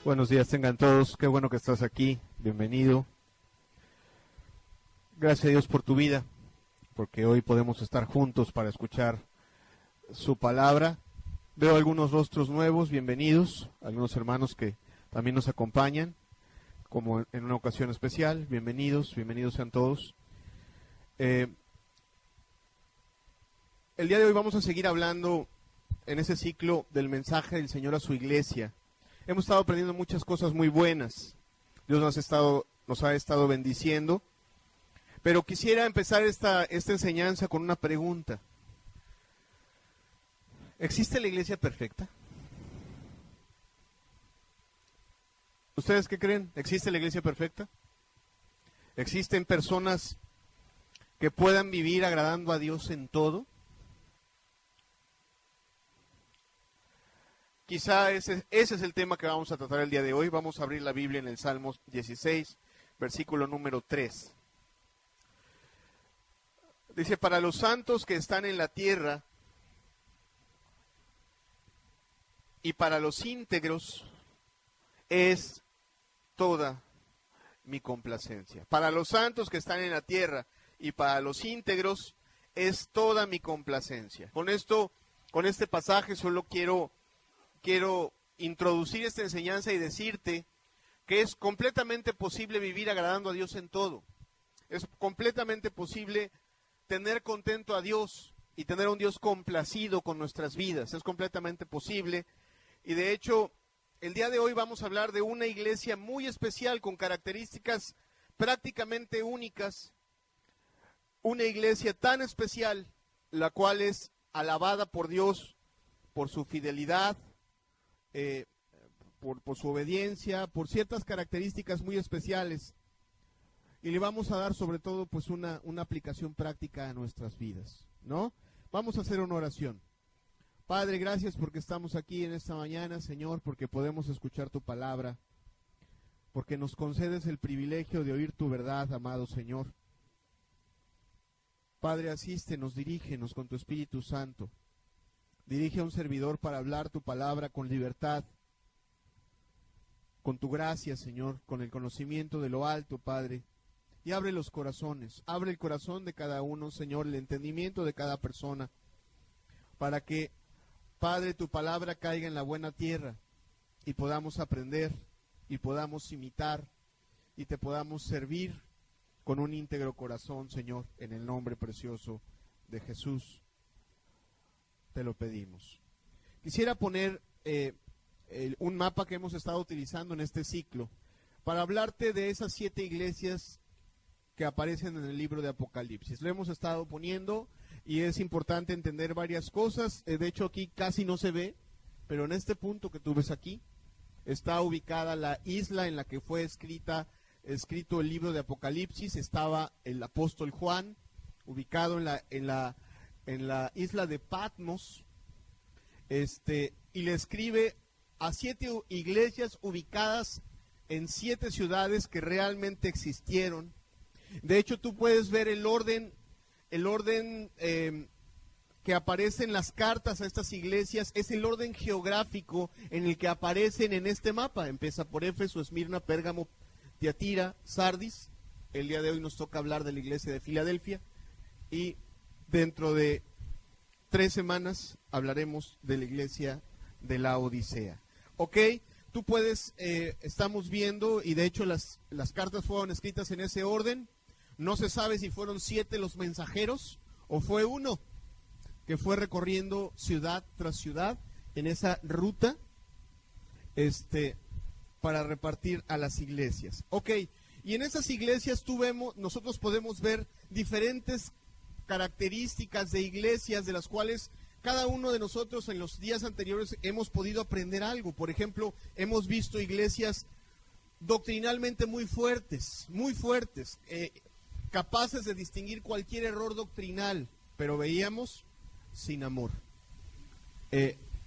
Buenos días tengan todos, qué bueno que estás aquí, bienvenido. Gracias a Dios por tu vida, porque hoy podemos estar juntos para escuchar su palabra. Veo algunos rostros nuevos, bienvenidos, algunos hermanos que también nos acompañan, como en una ocasión especial, bienvenidos sean todos. El día de hoy vamos a seguir hablando en ese ciclo del mensaje del Señor a su iglesia. Hemos estado aprendiendo muchas cosas muy buenas. Dios nos ha estado bendiciendo. Pero quisiera empezar esta enseñanza con una pregunta. ¿Existe la iglesia perfecta? ¿Ustedes qué creen? ¿Existe la iglesia perfecta? ¿Existen personas que puedan vivir agradando a Dios en todo? Quizá ese es el tema que vamos a tratar el día de hoy. Vamos a abrir la Biblia en el Salmos 16, versículo número 3. Dice, para los santos que están en la tierra y para los íntegros es toda mi complacencia. Para los santos que están en la tierra y para los íntegros es toda mi complacencia. Con este pasaje solo quiero introducir esta enseñanza y decirte que es completamente posible vivir agradando a Dios en todo. Es completamente posible tener contento a Dios y tener a un Dios complacido con nuestras vidas. Es completamente posible. Y de hecho, el día de hoy vamos a hablar de una iglesia muy especial con características prácticamente únicas. Una iglesia tan especial, la cual es alabada por Dios por su fidelidad, por su obediencia, por ciertas características muy especiales, y le vamos a dar sobre todo pues una aplicación práctica a nuestras vidas, ¿no? Vamos a hacer una oración. Padre, gracias porque estamos aquí en esta mañana, Señor, porque podemos escuchar tu palabra, porque nos concedes el privilegio de oír tu verdad, amado Señor. Padre, asístenos, dirígenos con tu Espíritu Santo. Dirige a un servidor para hablar tu palabra con libertad, con tu gracia, Señor, con el conocimiento de lo alto, Padre. Y abre los corazones, abre el corazón de cada uno, Señor, el entendimiento de cada persona, para que, Padre, tu palabra caiga en la buena tierra y podamos aprender y podamos imitar y te podamos servir con un íntegro corazón, Señor, en el nombre precioso de Jesús. Te lo pedimos. Quisiera poner un mapa que hemos estado utilizando en este ciclo para hablarte de esas 7 iglesias que aparecen en el libro de Apocalipsis. Lo hemos estado poniendo y es importante entender varias cosas. De hecho, aquí casi no se ve, pero en este punto que tú ves aquí está ubicada la isla en la que fue escrito el libro de Apocalipsis. Estaba el apóstol Juan ubicado en la isla de Patmos, y le escribe a 7 iglesias ubicadas en 7 ciudades que realmente existieron. De hecho, tú puedes ver el orden que aparece en las cartas a estas iglesias, es el orden geográfico en el que aparecen en este mapa. Empieza por Éfeso, Esmirna, Pérgamo, Tiatira, Sardis. El día de hoy nos toca hablar de la iglesia de Filadelfia, y dentro de 3 semanas hablaremos de la iglesia de la Odisea. Ok, tú puedes, estamos viendo, y de hecho las cartas fueron escritas en ese orden. No se sabe si fueron 7 los mensajeros o fue uno que fue recorriendo ciudad tras ciudad en esa ruta para repartir a las iglesias. Ok, y en esas iglesias nosotros podemos ver diferentes características de iglesias de las cuales cada uno de nosotros en los días anteriores hemos podido aprender algo. Por ejemplo, hemos visto iglesias doctrinalmente muy fuertes, capaces de distinguir cualquier error doctrinal, pero veíamos sin amor.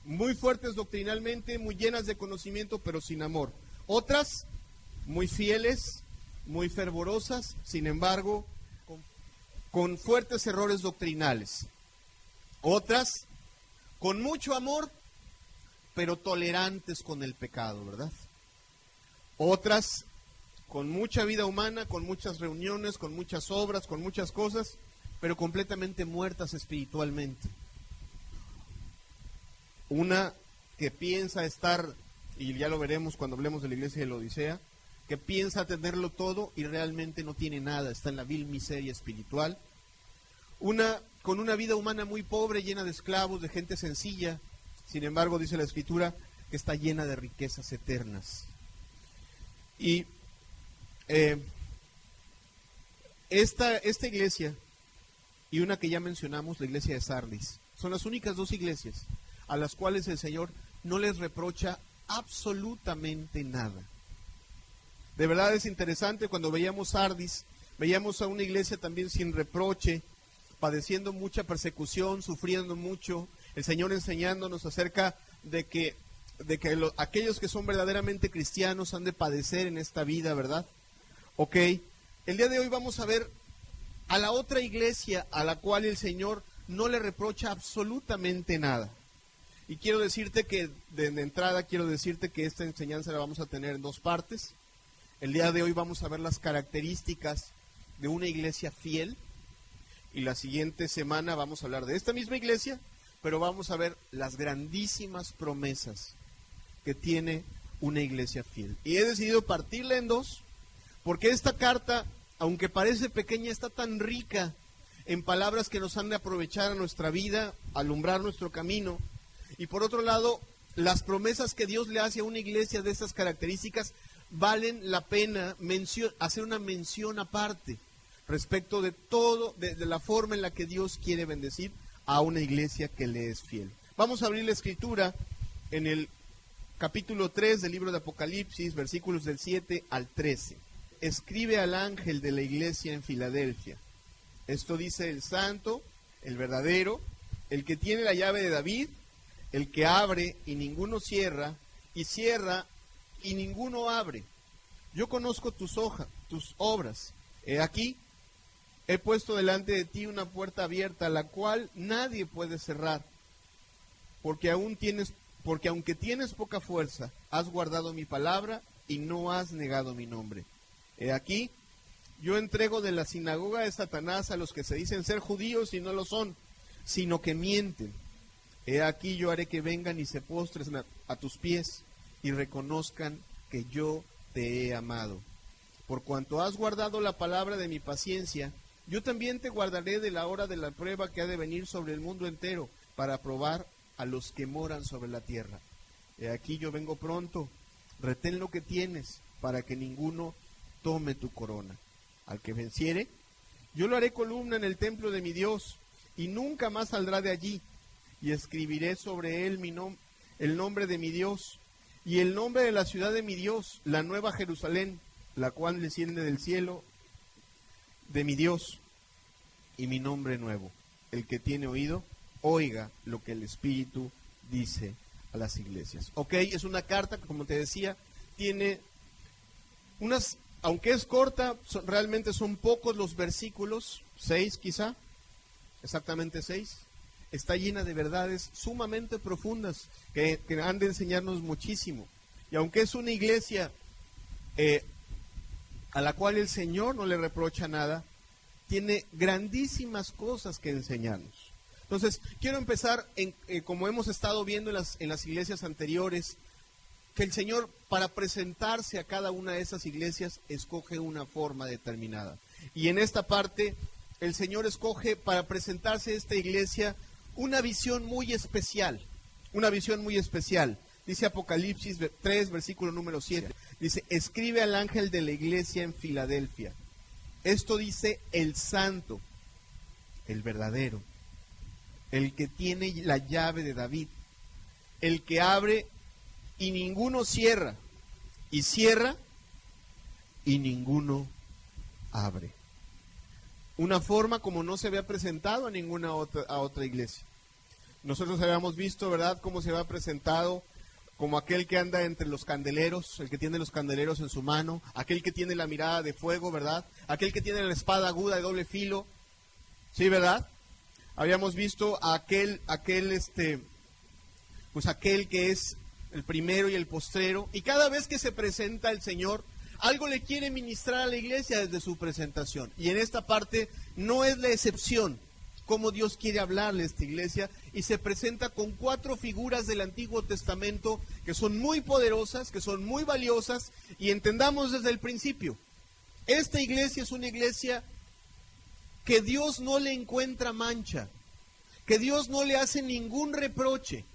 Muy fuertes doctrinalmente, muy llenas de conocimiento, pero sin amor. Otras muy fieles, muy fervorosas, sin embargo, con fuertes errores doctrinales. Otras con mucho amor, pero tolerantes con el pecado, ¿verdad? Otras con mucha vida humana, con muchas reuniones, con muchas obras, con muchas cosas, pero completamente muertas espiritualmente. Una que piensa estar, y ya lo veremos cuando hablemos de la iglesia de la Odisea, que piensa tenerlo todo y realmente no tiene nada, está en la vil miseria espiritual. Una con una vida humana muy pobre, llena de esclavos, de gente sencilla, sin embargo, dice la Escritura, que está llena de riquezas eternas. Y esta iglesia y una que ya mencionamos, la iglesia de Sardis, son las únicas dos iglesias a las cuales el Señor no les reprocha absolutamente nada. De verdad es interesante, cuando veíamos Sardis, veíamos a una iglesia también sin reproche, padeciendo mucha persecución, sufriendo mucho, el Señor enseñándonos acerca de que aquellos que son verdaderamente cristianos han de padecer en esta vida, ¿verdad? Ok, el día de hoy vamos a ver a la otra iglesia a la cual el Señor no le reprocha absolutamente nada. Y quiero decirte que, de entrada, quiero decirte que esta enseñanza la vamos a tener en dos partes. El día de hoy vamos a ver las características de una iglesia fiel. Y la siguiente semana vamos a hablar de esta misma iglesia, pero vamos a ver las grandísimas promesas que tiene una iglesia fiel. Y he decidido partirla en dos, porque esta carta, aunque parece pequeña, está tan rica en palabras que nos han de aprovechar a nuestra vida, alumbrar nuestro camino. Y por otro lado, las promesas que Dios le hace a una iglesia de estas características valen la pena hacer una mención aparte respecto de todo, de la forma en la que Dios quiere bendecir a una iglesia que le es fiel. Vamos a abrir la Escritura en el capítulo 3 del libro de Apocalipsis, versículos del 7 al 13. Escribe al ángel de la iglesia en Filadelfia. Esto dice el santo, el verdadero, el que tiene la llave de David, el que abre y ninguno cierra, y cierra y ninguno abre. Yo conozco tus obras. He aquí, he puesto delante de ti una puerta abierta, la cual nadie puede cerrar, porque aunque tienes poca fuerza, has guardado mi palabra y no has negado mi nombre. He aquí, yo entrego de la sinagoga de Satanás a los que se dicen ser judíos y no lo son, sino que mienten. He aquí, yo haré que vengan y se postren a tus pies y reconozcan que yo te he amado. Por cuanto has guardado la palabra de mi paciencia, yo también te guardaré de la hora de la prueba que ha de venir sobre el mundo entero, para probar a los que moran sobre la tierra. He aquí, yo vengo pronto, retén lo que tienes, para que ninguno tome tu corona. Al que venciere, yo lo haré columna en el templo de mi Dios, y nunca más saldrá de allí, y escribiré sobre él el nombre de mi Dios, y el nombre de la ciudad de mi Dios, la nueva Jerusalén, la cual desciende del cielo de mi Dios, y mi nombre nuevo. El que tiene oído, oiga lo que el Espíritu dice a las iglesias. Ok, es una carta que, como te decía, tiene aunque es corta, realmente son pocos los versículos, 6 quizá, exactamente 6. Está llena de verdades sumamente profundas que han de enseñarnos muchísimo. Y aunque es una iglesia a la cual el Señor no le reprocha nada, tiene grandísimas cosas que enseñarnos. Entonces, quiero empezar, como hemos estado viendo en las iglesias anteriores, que el Señor, para presentarse a cada una de esas iglesias, escoge una forma determinada. Y en esta parte, el Señor escoge para presentarse a esta iglesia una visión muy especial, Dice Apocalipsis 3, versículo número 7, dice, escribe al ángel de la iglesia en Filadelfia. Esto dice el santo, el verdadero, el que tiene la llave de David, el que abre y ninguno cierra, y cierra y ninguno abre. Una forma como no se había presentado a ninguna otra iglesia. Nosotros habíamos visto, ¿verdad?, cómo se había presentado como aquel que anda entre los candeleros, el que tiene los candeleros en su mano, aquel que tiene la mirada de fuego, ¿verdad? Aquel que tiene la espada aguda de doble filo, ¿sí, verdad? Habíamos visto a aquel que es el primero y el postrero, y cada vez que se presenta el Señor, algo le quiere ministrar a la iglesia desde su presentación, y en esta parte no es la excepción. Cómo Dios quiere hablarle a esta iglesia, y se presenta con 4 figuras del Antiguo Testamento que son muy poderosas, que son muy valiosas, y entendamos desde el principio, esta iglesia es una iglesia que Dios no le encuentra mancha, que Dios no le hace ningún reproche.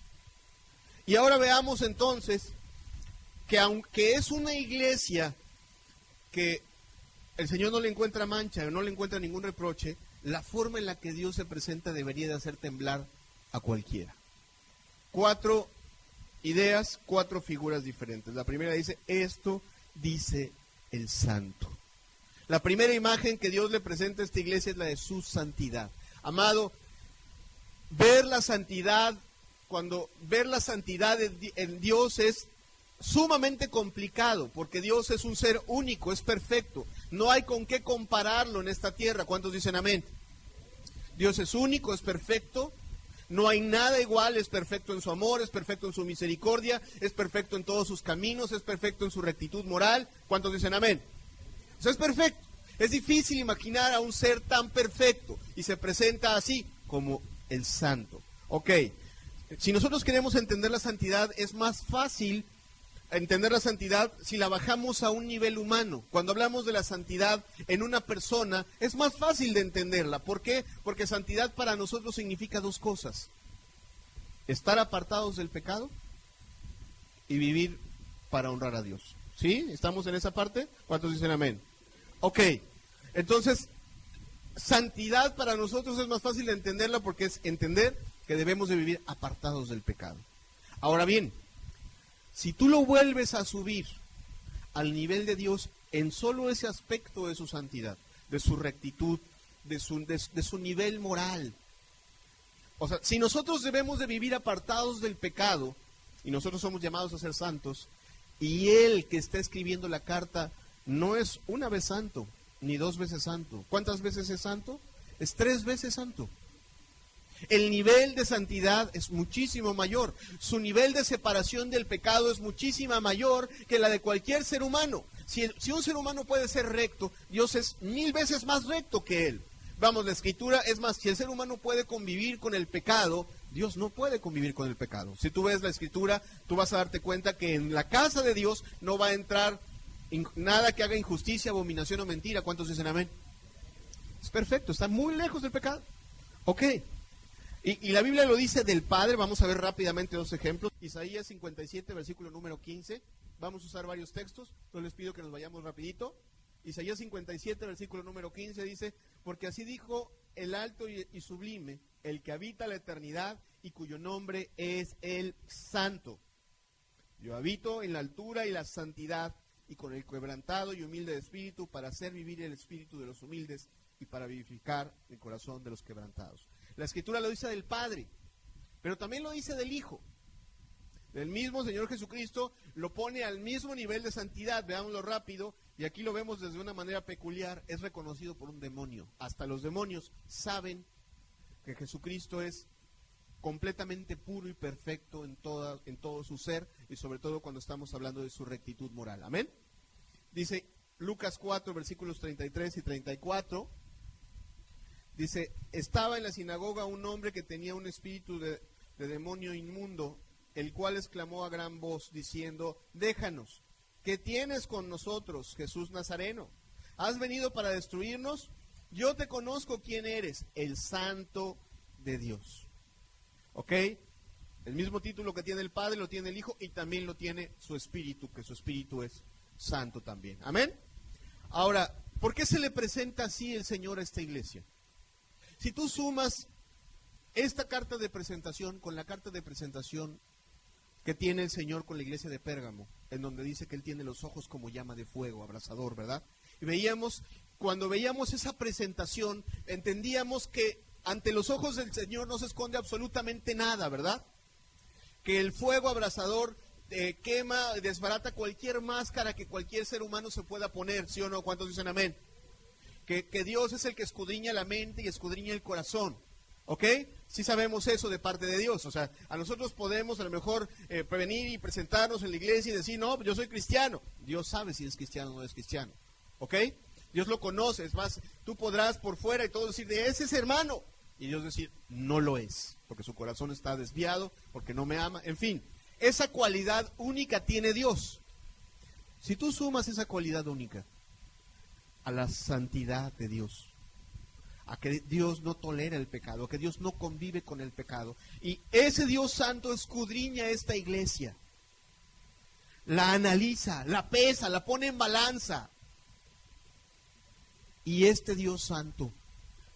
Y ahora veamos entonces que aunque es una iglesia que el Señor no le encuentra mancha, no le encuentra ningún reproche, la forma en la que Dios se presenta debería de hacer temblar a cualquiera. 4 ideas, 4 figuras diferentes. La primera dice, esto dice el santo. La primera imagen que Dios le presenta a esta iglesia es la de su santidad. Amado, ver la santidad en Dios es sumamente complicado, porque Dios es un ser único, es perfecto. No hay con qué compararlo en esta tierra. ¿Cuántos dicen amén? Dios es único, es perfecto. No hay nada igual, es perfecto en su amor, es perfecto en su misericordia, es perfecto en todos sus caminos, es perfecto en su rectitud moral. ¿Cuántos dicen amén? Eso es perfecto. Es difícil imaginar a un ser tan perfecto y se presenta así como el santo. Ok, si nosotros queremos entender la santidad, es más fácil entender la santidad si la bajamos a un nivel humano. Cuando hablamos de la santidad en una persona, es más fácil de entenderla. ¿Por qué? Porque santidad para nosotros significa 2 cosas. Estar apartados del pecado y vivir para honrar a Dios. ¿Sí? ¿Estamos en esa parte? ¿Cuántos dicen amén? Ok, entonces, santidad para nosotros es más fácil de entenderla porque es entender que debemos de vivir apartados del pecado. Ahora bien, si tú lo vuelves a subir al nivel de Dios en solo ese aspecto de su santidad, de su rectitud, de su nivel moral. O sea, si nosotros debemos de vivir apartados del pecado, y nosotros somos llamados a ser santos, y él que está escribiendo la carta no es una vez santo, ni 2 veces santo. ¿Cuántas veces es santo? Es 3 veces santo. El nivel de santidad es muchísimo mayor. Su nivel de separación del pecado es muchísimo mayor que la de cualquier ser humano. Si un ser humano puede ser recto, Dios es 1000 veces más recto que él. Vamos, la Escritura, es más, si el ser humano puede convivir con el pecado, Dios no puede convivir con el pecado. Si tú ves la Escritura, tú vas a darte cuenta que en la casa de Dios no va a entrar nada que haga injusticia, abominación o mentira. ¿Cuántos dicen amén? Es perfecto, está muy lejos del pecado. Ok. Y la Biblia lo dice del Padre. Vamos a ver rápidamente 2 ejemplos. Isaías 57, versículo número 15. Vamos a usar varios textos, entonces les pido que nos vayamos rapidito. Isaías 57, versículo número 15 dice, porque así dijo el alto y sublime, el que habita la eternidad y cuyo nombre es el Santo. Yo habito en la altura y la santidad y con el quebrantado y humilde de espíritu para hacer vivir el espíritu de los humildes y para vivificar el corazón de los quebrantados. La Escritura lo dice del Padre, pero también lo dice del Hijo. El mismo Señor Jesucristo lo pone al mismo nivel de santidad. Veámoslo rápido, y aquí lo vemos desde una manera peculiar. Es reconocido por un demonio. Hasta los demonios saben que Jesucristo es completamente puro y perfecto en todo su ser, y sobre todo cuando estamos hablando de su rectitud moral. Amén. Dice Lucas 4, versículos 33 y 34. Dice, estaba en la sinagoga un hombre que tenía un espíritu de demonio inmundo, el cual exclamó a gran voz, diciendo, déjanos, ¿qué tienes con nosotros, Jesús Nazareno? ¿Has venido para destruirnos? Yo te conozco quién eres, el Santo de Dios. ¿Ok? El mismo título que tiene el Padre lo tiene el Hijo y también lo tiene su Espíritu, que su Espíritu es santo también. ¿Amén? Ahora, ¿por qué se le presenta así el Señor a esta iglesia? Si tú sumas esta carta de presentación con la carta de presentación que tiene el Señor con la iglesia de Pérgamo, en donde dice que Él tiene los ojos como llama de fuego, abrasador, ¿verdad? Y cuando veíamos esa presentación, entendíamos que ante los ojos del Señor no se esconde absolutamente nada, ¿verdad? Que el fuego abrasador quema, desbarata cualquier máscara que cualquier ser humano se pueda poner, ¿sí o no? ¿Cuántos dicen amén? Que Dios es el que escudriña la mente y escudriña el corazón, ¿ok? Sí sabemos eso de parte de Dios, o sea, a nosotros podemos a lo mejor prevenir y presentarnos en la iglesia y decir, no, yo soy cristiano. Dios sabe si es cristiano o no es cristiano, ¿ok? Dios lo conoce, es más, tú podrás por fuera y todo decir, de ese es hermano, y Dios decir, no lo es, porque su corazón está desviado, porque no me ama, en fin, esa cualidad única tiene Dios. Si tú sumas esa cualidad única a la santidad de Dios, a que Dios no tolera el pecado, a que Dios no convive con el pecado, y ese Dios santo escudriña esta iglesia, la analiza, la pesa, la pone en balanza, y este Dios santo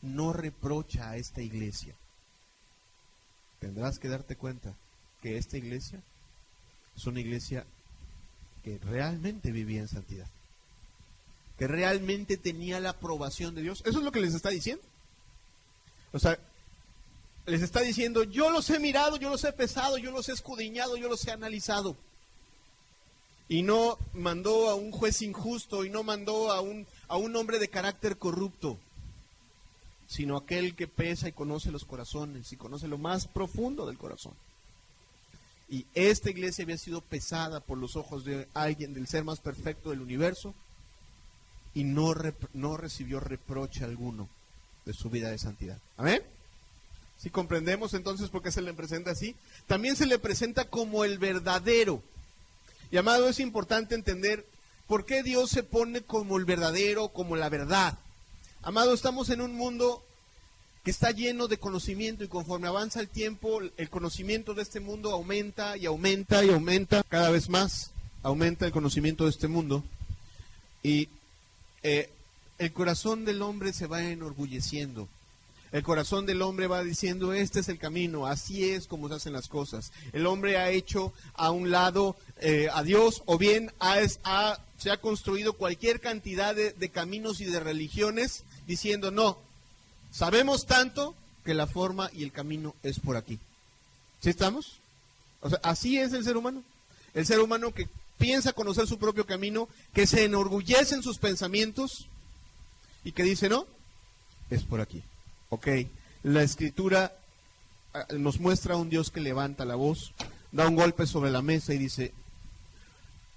no reprocha a esta iglesia. Tendrás que darte cuenta que esta iglesia es una iglesia que realmente vivía en santidad, que realmente tenía la aprobación de Dios. Eso es lo que les está diciendo. O sea, les está diciendo, yo los he mirado, yo los he pesado, yo los he escudriñado, yo los he analizado. Y no mandó a un juez injusto, y no mandó a un hombre de carácter corrupto, sino aquel que pesa y conoce los corazones, y conoce lo más profundo del corazón. Y esta iglesia había sido pesada por los ojos de alguien, del ser más perfecto del universo, y no recibió reproche alguno de su vida de santidad. ¿Amén? ¿Sí comprendemos entonces por qué se le presenta así? También se le presenta como el verdadero. Y amado, es importante entender por qué Dios se pone como el verdadero, como la verdad. Amado, estamos en un mundo que está lleno de conocimiento, y conforme avanza el tiempo, el conocimiento de este mundo aumenta y aumenta y aumenta cada vez más. Aumenta el conocimiento de este mundo. Y el corazón del hombre se va enorgulleciendo. El corazón del hombre va diciendo, este es el camino, así es como se hacen las cosas. El hombre ha hecho a un lado a Dios, o bien se ha construido cualquier cantidad de caminos y de religiones, diciendo, no, sabemos tanto que la forma y el camino es por aquí. ¿Sí estamos? O sea, así es el ser humano. El ser humano que piensa conocer su propio camino, que se enorgullece en sus pensamientos y que dice, no, es por aquí. Ok, la Escritura nos muestra a un Dios que levanta la voz, da un golpe sobre la mesa y dice,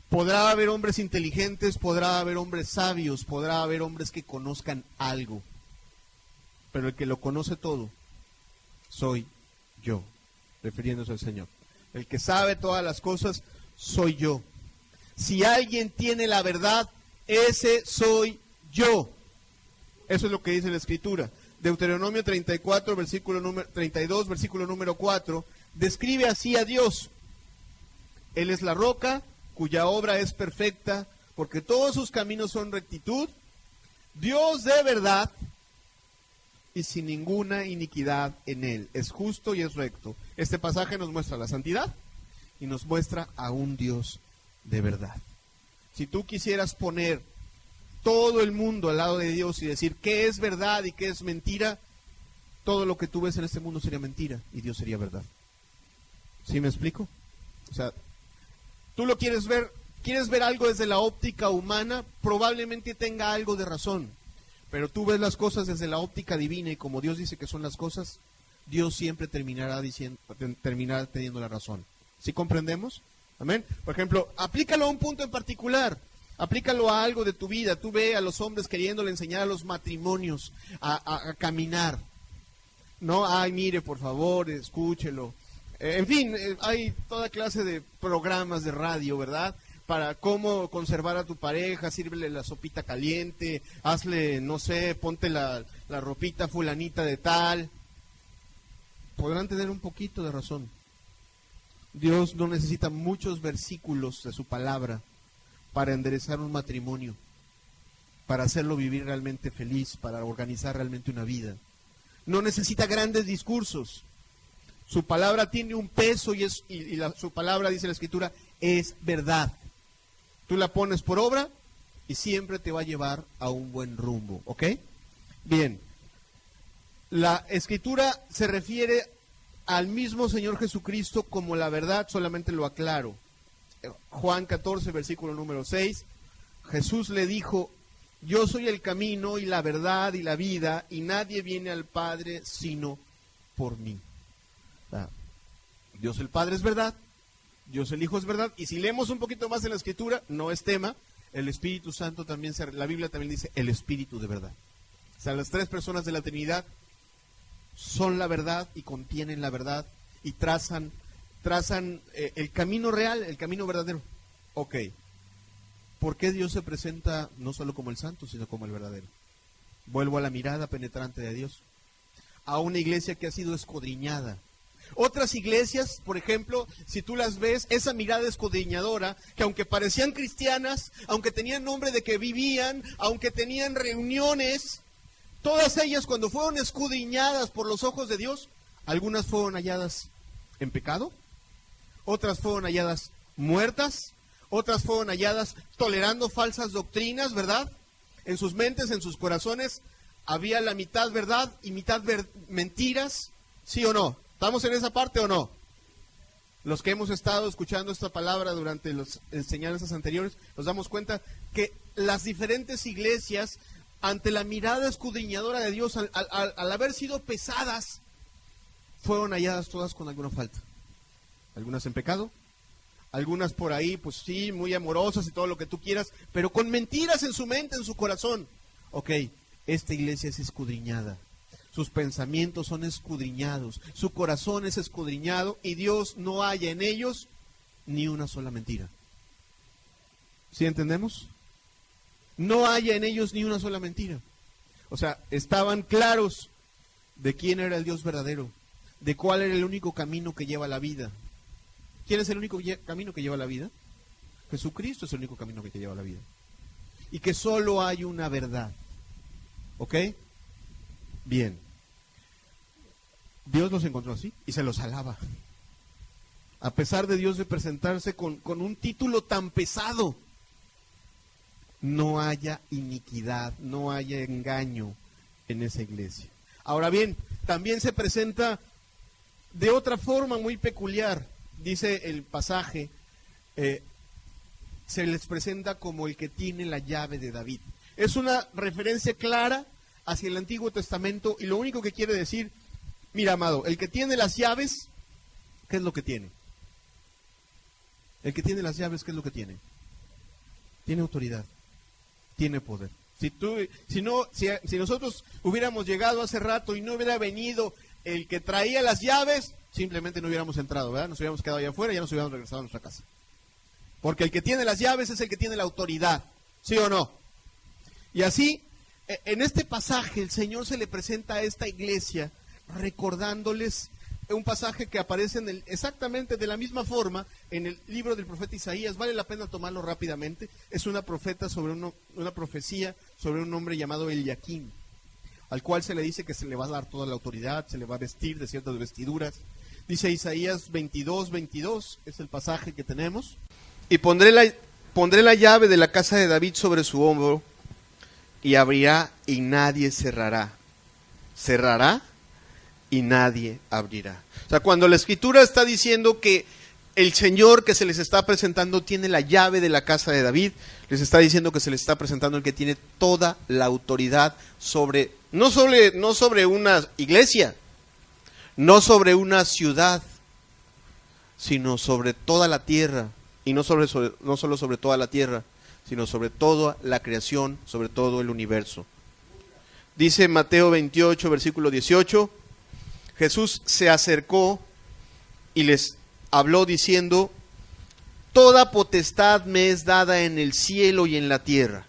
podrá haber hombres inteligentes, podrá haber hombres sabios, podrá haber hombres que conozcan algo, pero el que lo conoce todo soy yo, refiriéndose al Señor. El que sabe todas las cosas soy yo. Si alguien tiene la verdad, ese soy yo. Eso es lo que dice la Escritura. Deuteronomio 34, versículo número 32, versículo número 4, describe así a Dios. Él es la roca cuya obra es perfecta, porque todos sus caminos son rectitud. Dios de verdad y sin ninguna iniquidad en él. Es justo y es recto. Este pasaje nos muestra la santidad y nos muestra a un Dios de verdad. Si tú quisieras poner todo el mundo al lado de Dios y decir qué es verdad y qué es mentira, todo lo que tú ves en este mundo sería mentira y Dios sería verdad. ¿Sí me explico? O sea, tú lo quieres ver algo desde la óptica humana, probablemente tenga algo de razón, pero tú ves las cosas desde la óptica divina y como Dios dice que son las cosas, Dios siempre terminará teniendo la razón. ¿Sí comprendemos? Amén. Por ejemplo, aplícalo a un punto en particular. Aplícalo a algo de tu vida. Tú ve a los hombres queriéndole enseñar a los matrimonios a caminar. No, ay, mire, por favor, escúchelo. En fin, hay toda clase de programas de radio, ¿verdad? Para cómo conservar a tu pareja, sírvele la sopita caliente, hazle, no sé, ponte la ropita fulanita de tal. Podrán tener un poquito de razón. Dios no necesita muchos versículos de su palabra para enderezar un matrimonio, para hacerlo vivir realmente feliz, para organizar realmente una vida. No necesita grandes discursos. Su palabra tiene un peso su palabra, dice la Escritura, es verdad. Tú la pones por obra y siempre te va a llevar a un buen rumbo, ¿ok? Bien, la Escritura se refiere al mismo Señor Jesucristo como la verdad, solamente lo aclaro. Juan 14, versículo número 6, Jesús le dijo: yo soy el camino y la verdad y la vida, y nadie viene al Padre sino por mí. Dios el Padre es verdad, Dios el Hijo es verdad, y si leemos un poquito más en la Escritura, no es tema, el Espíritu Santo también, la Biblia también dice el Espíritu de verdad. O sea, las tres personas de la Trinidad son la verdad y contienen la verdad y trazan el camino real, el camino verdadero. Ok. ¿Por qué Dios se presenta no solo como el santo, sino como el verdadero? Vuelvo a la mirada penetrante de Dios, a una iglesia que ha sido escudriñada. Otras iglesias, por ejemplo, si tú las ves, esa mirada escudriñadora, que aunque parecían cristianas, aunque tenían nombre de que vivían, aunque tenían reuniones, todas ellas cuando fueron escudriñadas por los ojos de Dios, algunas fueron halladas en pecado, otras fueron halladas muertas, otras fueron halladas tolerando falsas doctrinas, ¿verdad? En sus mentes, en sus corazones, había la mitad verdad y mitad mentiras, ¿sí o no? ¿Estamos en esa parte o no? Los que hemos estado escuchando esta palabra durante las enseñanzas anteriores, nos damos cuenta que las diferentes iglesias, ante la mirada escudriñadora de Dios, al haber sido pesadas, fueron halladas todas con alguna falta. Algunas en pecado, algunas por ahí, pues sí, muy amorosas y todo lo que tú quieras, pero con mentiras en su mente, en su corazón. Ok, esta iglesia es escudriñada. Sus pensamientos son escudriñados, su corazón es escudriñado y Dios no halla en ellos ni una sola mentira. ¿Sí entendemos? No haya en ellos ni una sola mentira. O sea, estaban claros de quién era el Dios verdadero, de cuál era el único camino que lleva a la vida. ¿Quién es el único camino que lleva a la vida? Jesucristo es el único camino que lleva a la vida. Y que solo hay una verdad. ¿Ok? Bien. Dios los encontró así y se los alaba. A pesar de Dios de presentarse con un título tan pesado, no haya iniquidad, no haya engaño en esa iglesia. Ahora bien, también se presenta de otra forma muy peculiar. Dice el pasaje, se les presenta como el que tiene la llave de David. Es una referencia clara hacia el Antiguo Testamento y lo único que quiere decir, mira, amado, el que tiene las llaves, ¿qué es lo que tiene? El que tiene las llaves, ¿qué es lo que tiene? Tiene autoridad, tiene poder. Si nosotros hubiéramos llegado hace rato y no hubiera venido el que traía las llaves, simplemente no hubiéramos entrado, ¿verdad? Nos hubiéramos quedado allá afuera y ya nos hubiéramos regresado a nuestra casa. Porque el que tiene las llaves es el que tiene la autoridad, ¿sí o no? Y así, en este pasaje, el Señor se le presenta a esta iglesia recordándoles un pasaje que aparece exactamente de la misma forma en el libro del profeta Isaías. Vale la pena tomarlo rápidamente. Es una profecía sobre un hombre llamado Eliakim, al cual se le dice que se le va a dar toda la autoridad, se le va a vestir de ciertas vestiduras. Dice Isaías 22:22, es el pasaje que tenemos. Y pondré la llave de la casa de David sobre su hombro, y abrirá y nadie cerrará. Cerrará y nadie abrirá. O sea, cuando la Escritura está diciendo que el Señor que se les está presentando tiene la llave de la casa de David, les está diciendo que se les está presentando el que tiene toda la autoridad sobre, no sobre una iglesia, no sobre una ciudad, sino sobre toda la tierra, y no solo sobre toda la tierra, sino sobre toda la creación, sobre todo el universo. Dice Mateo 28, versículo 18, Jesús se acercó y les habló diciendo, toda potestad me es dada en el cielo y en la tierra.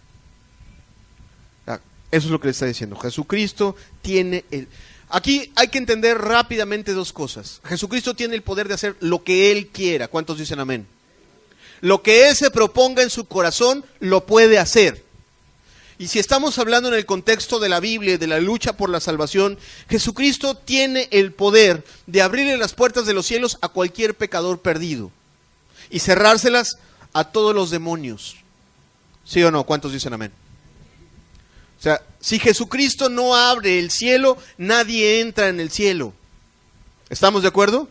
Eso es lo que le está diciendo. Jesucristo tiene el... Aquí hay que entender rápidamente dos cosas. Jesucristo tiene el poder de hacer lo que Él quiera. ¿Cuántos dicen amén? Lo que Él se proponga en su corazón, lo puede hacer. Y si estamos hablando en el contexto de la Biblia y de la lucha por la salvación, Jesucristo tiene el poder de abrirle las puertas de los cielos a cualquier pecador perdido y cerrárselas a todos los demonios. ¿Sí o no? ¿Cuántos dicen amén? O sea, si Jesucristo no abre el cielo, nadie entra en el cielo. ¿Estamos de acuerdo?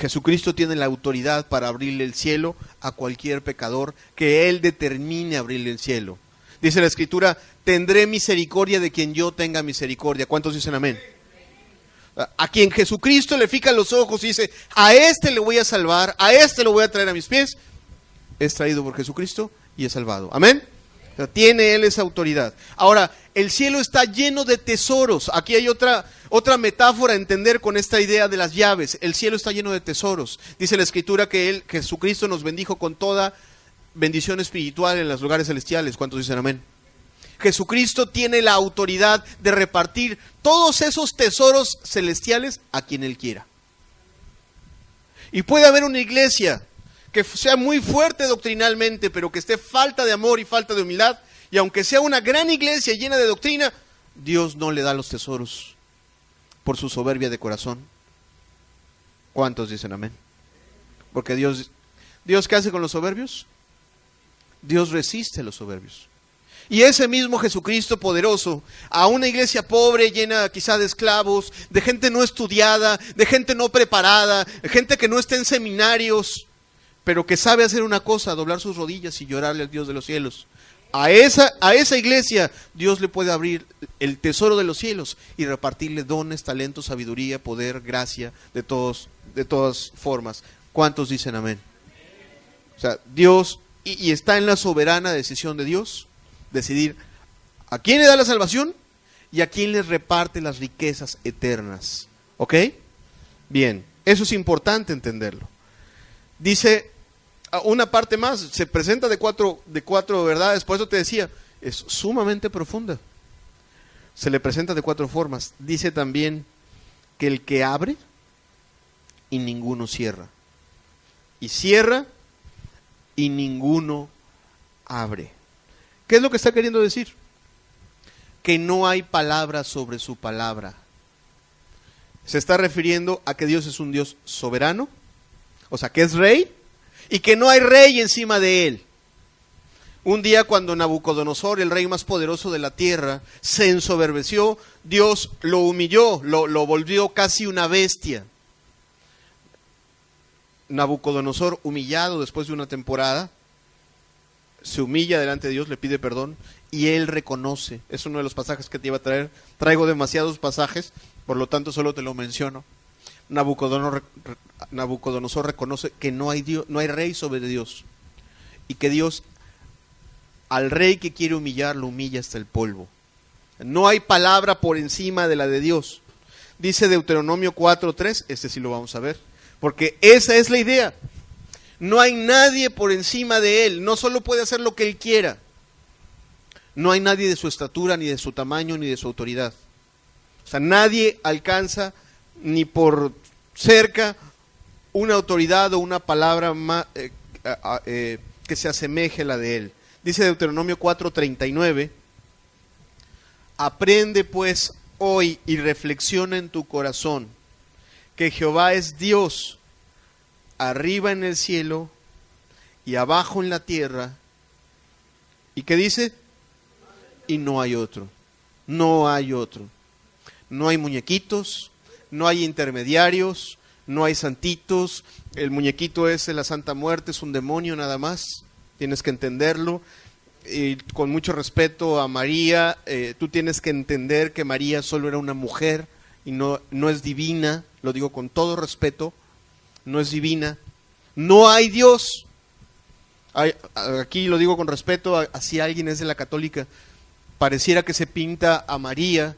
Jesucristo tiene la autoridad para abrirle el cielo a cualquier pecador que Él determine abrirle el cielo. Dice la Escritura, tendré misericordia de quien yo tenga misericordia. ¿Cuántos dicen amén? A quien Jesucristo le fija los ojos y dice, a este le voy a salvar, a este lo voy a traer a mis pies, es traído por Jesucristo y es salvado. Amén. O sea, tiene Él esa autoridad. Ahora, el cielo está lleno de tesoros. Aquí hay otra metáfora a entender con esta idea de las llaves. El cielo está lleno de tesoros. Dice la Escritura que Jesucristo nos bendijo con toda bendición espiritual en los lugares celestiales. ¿Cuántos dicen amén? Jesucristo tiene la autoridad de repartir todos esos tesoros celestiales a quien Él quiera. Y puede haber una iglesia que sea muy fuerte doctrinalmente, pero que esté falta de amor y falta de humildad, y aunque sea una gran iglesia llena de doctrina, Dios no le da los tesoros por su soberbia de corazón. ¿Cuántos dicen amén? Porque Dios, ¿qué hace con los soberbios? Dios resiste a los soberbios. Y ese mismo Jesucristo poderoso, a una iglesia pobre, llena quizá de esclavos, de gente no estudiada, de gente no preparada, de gente que no está en seminarios, pero que sabe hacer una cosa, doblar sus rodillas y llorarle al Dios de los cielos. A esa iglesia Dios le puede abrir el tesoro de los cielos y repartirle dones, talentos, sabiduría, poder, gracia, de todas formas. ¿Cuántos dicen amén? O sea, Dios, y está en la soberana decisión de Dios, decidir a quién le da la salvación y a quién le reparte las riquezas eternas. ¿Ok? Bien, eso es importante entenderlo. Dice una parte más, se presenta de cuatro verdades, por eso te decía, es sumamente profunda. Se le presenta de 4 formas. Dice también que el que abre y ninguno cierra. Y cierra y ninguno abre. ¿Qué es lo que está queriendo decir? Que no hay palabra sobre su palabra. Se está refiriendo a que Dios es un Dios soberano, o sea, que es rey, y que no hay rey encima de Él. Un día cuando Nabucodonosor, el rey más poderoso de la tierra, se ensoberbeció, Dios lo humilló, lo volvió casi una bestia. Nabucodonosor, humillado después de una temporada, se humilla delante de Dios, le pide perdón y Él reconoce. Es uno de los pasajes que te iba a traer. Traigo demasiados pasajes, por lo tanto solo te lo menciono. Nabucodonosor reconoce que no hay rey sobre Dios y que Dios al rey que quiere humillar lo humilla hasta el polvo. No hay palabra por encima de la de Dios. Dice Deuteronomio 4:3, este sí lo vamos a ver, porque esa es la idea. No hay nadie por encima de Él, no solo puede hacer lo que Él quiera. No hay nadie de su estatura, ni de su tamaño, ni de su autoridad. O sea, nadie alcanza ni por cerca una autoridad o una palabra que se asemeje a la de Él. Dice Deuteronomio 4:39, aprende pues hoy y reflexiona en tu corazón que Jehová es Dios, arriba en el cielo y abajo en la tierra. ¿Y qué dice? Y no hay otro. No hay otro. No hay muñequitos, no hay intermediarios, no hay santitos. El muñequito es la Santa Muerte, es un demonio nada más. Tienes que entenderlo. Y con mucho respeto a María, tú tienes que entender que María solo era una mujer y no es divina. Lo digo con todo respeto. No es divina. No hay Dios. Aquí lo digo con respeto, si alguien es de la católica, pareciera que se pinta a María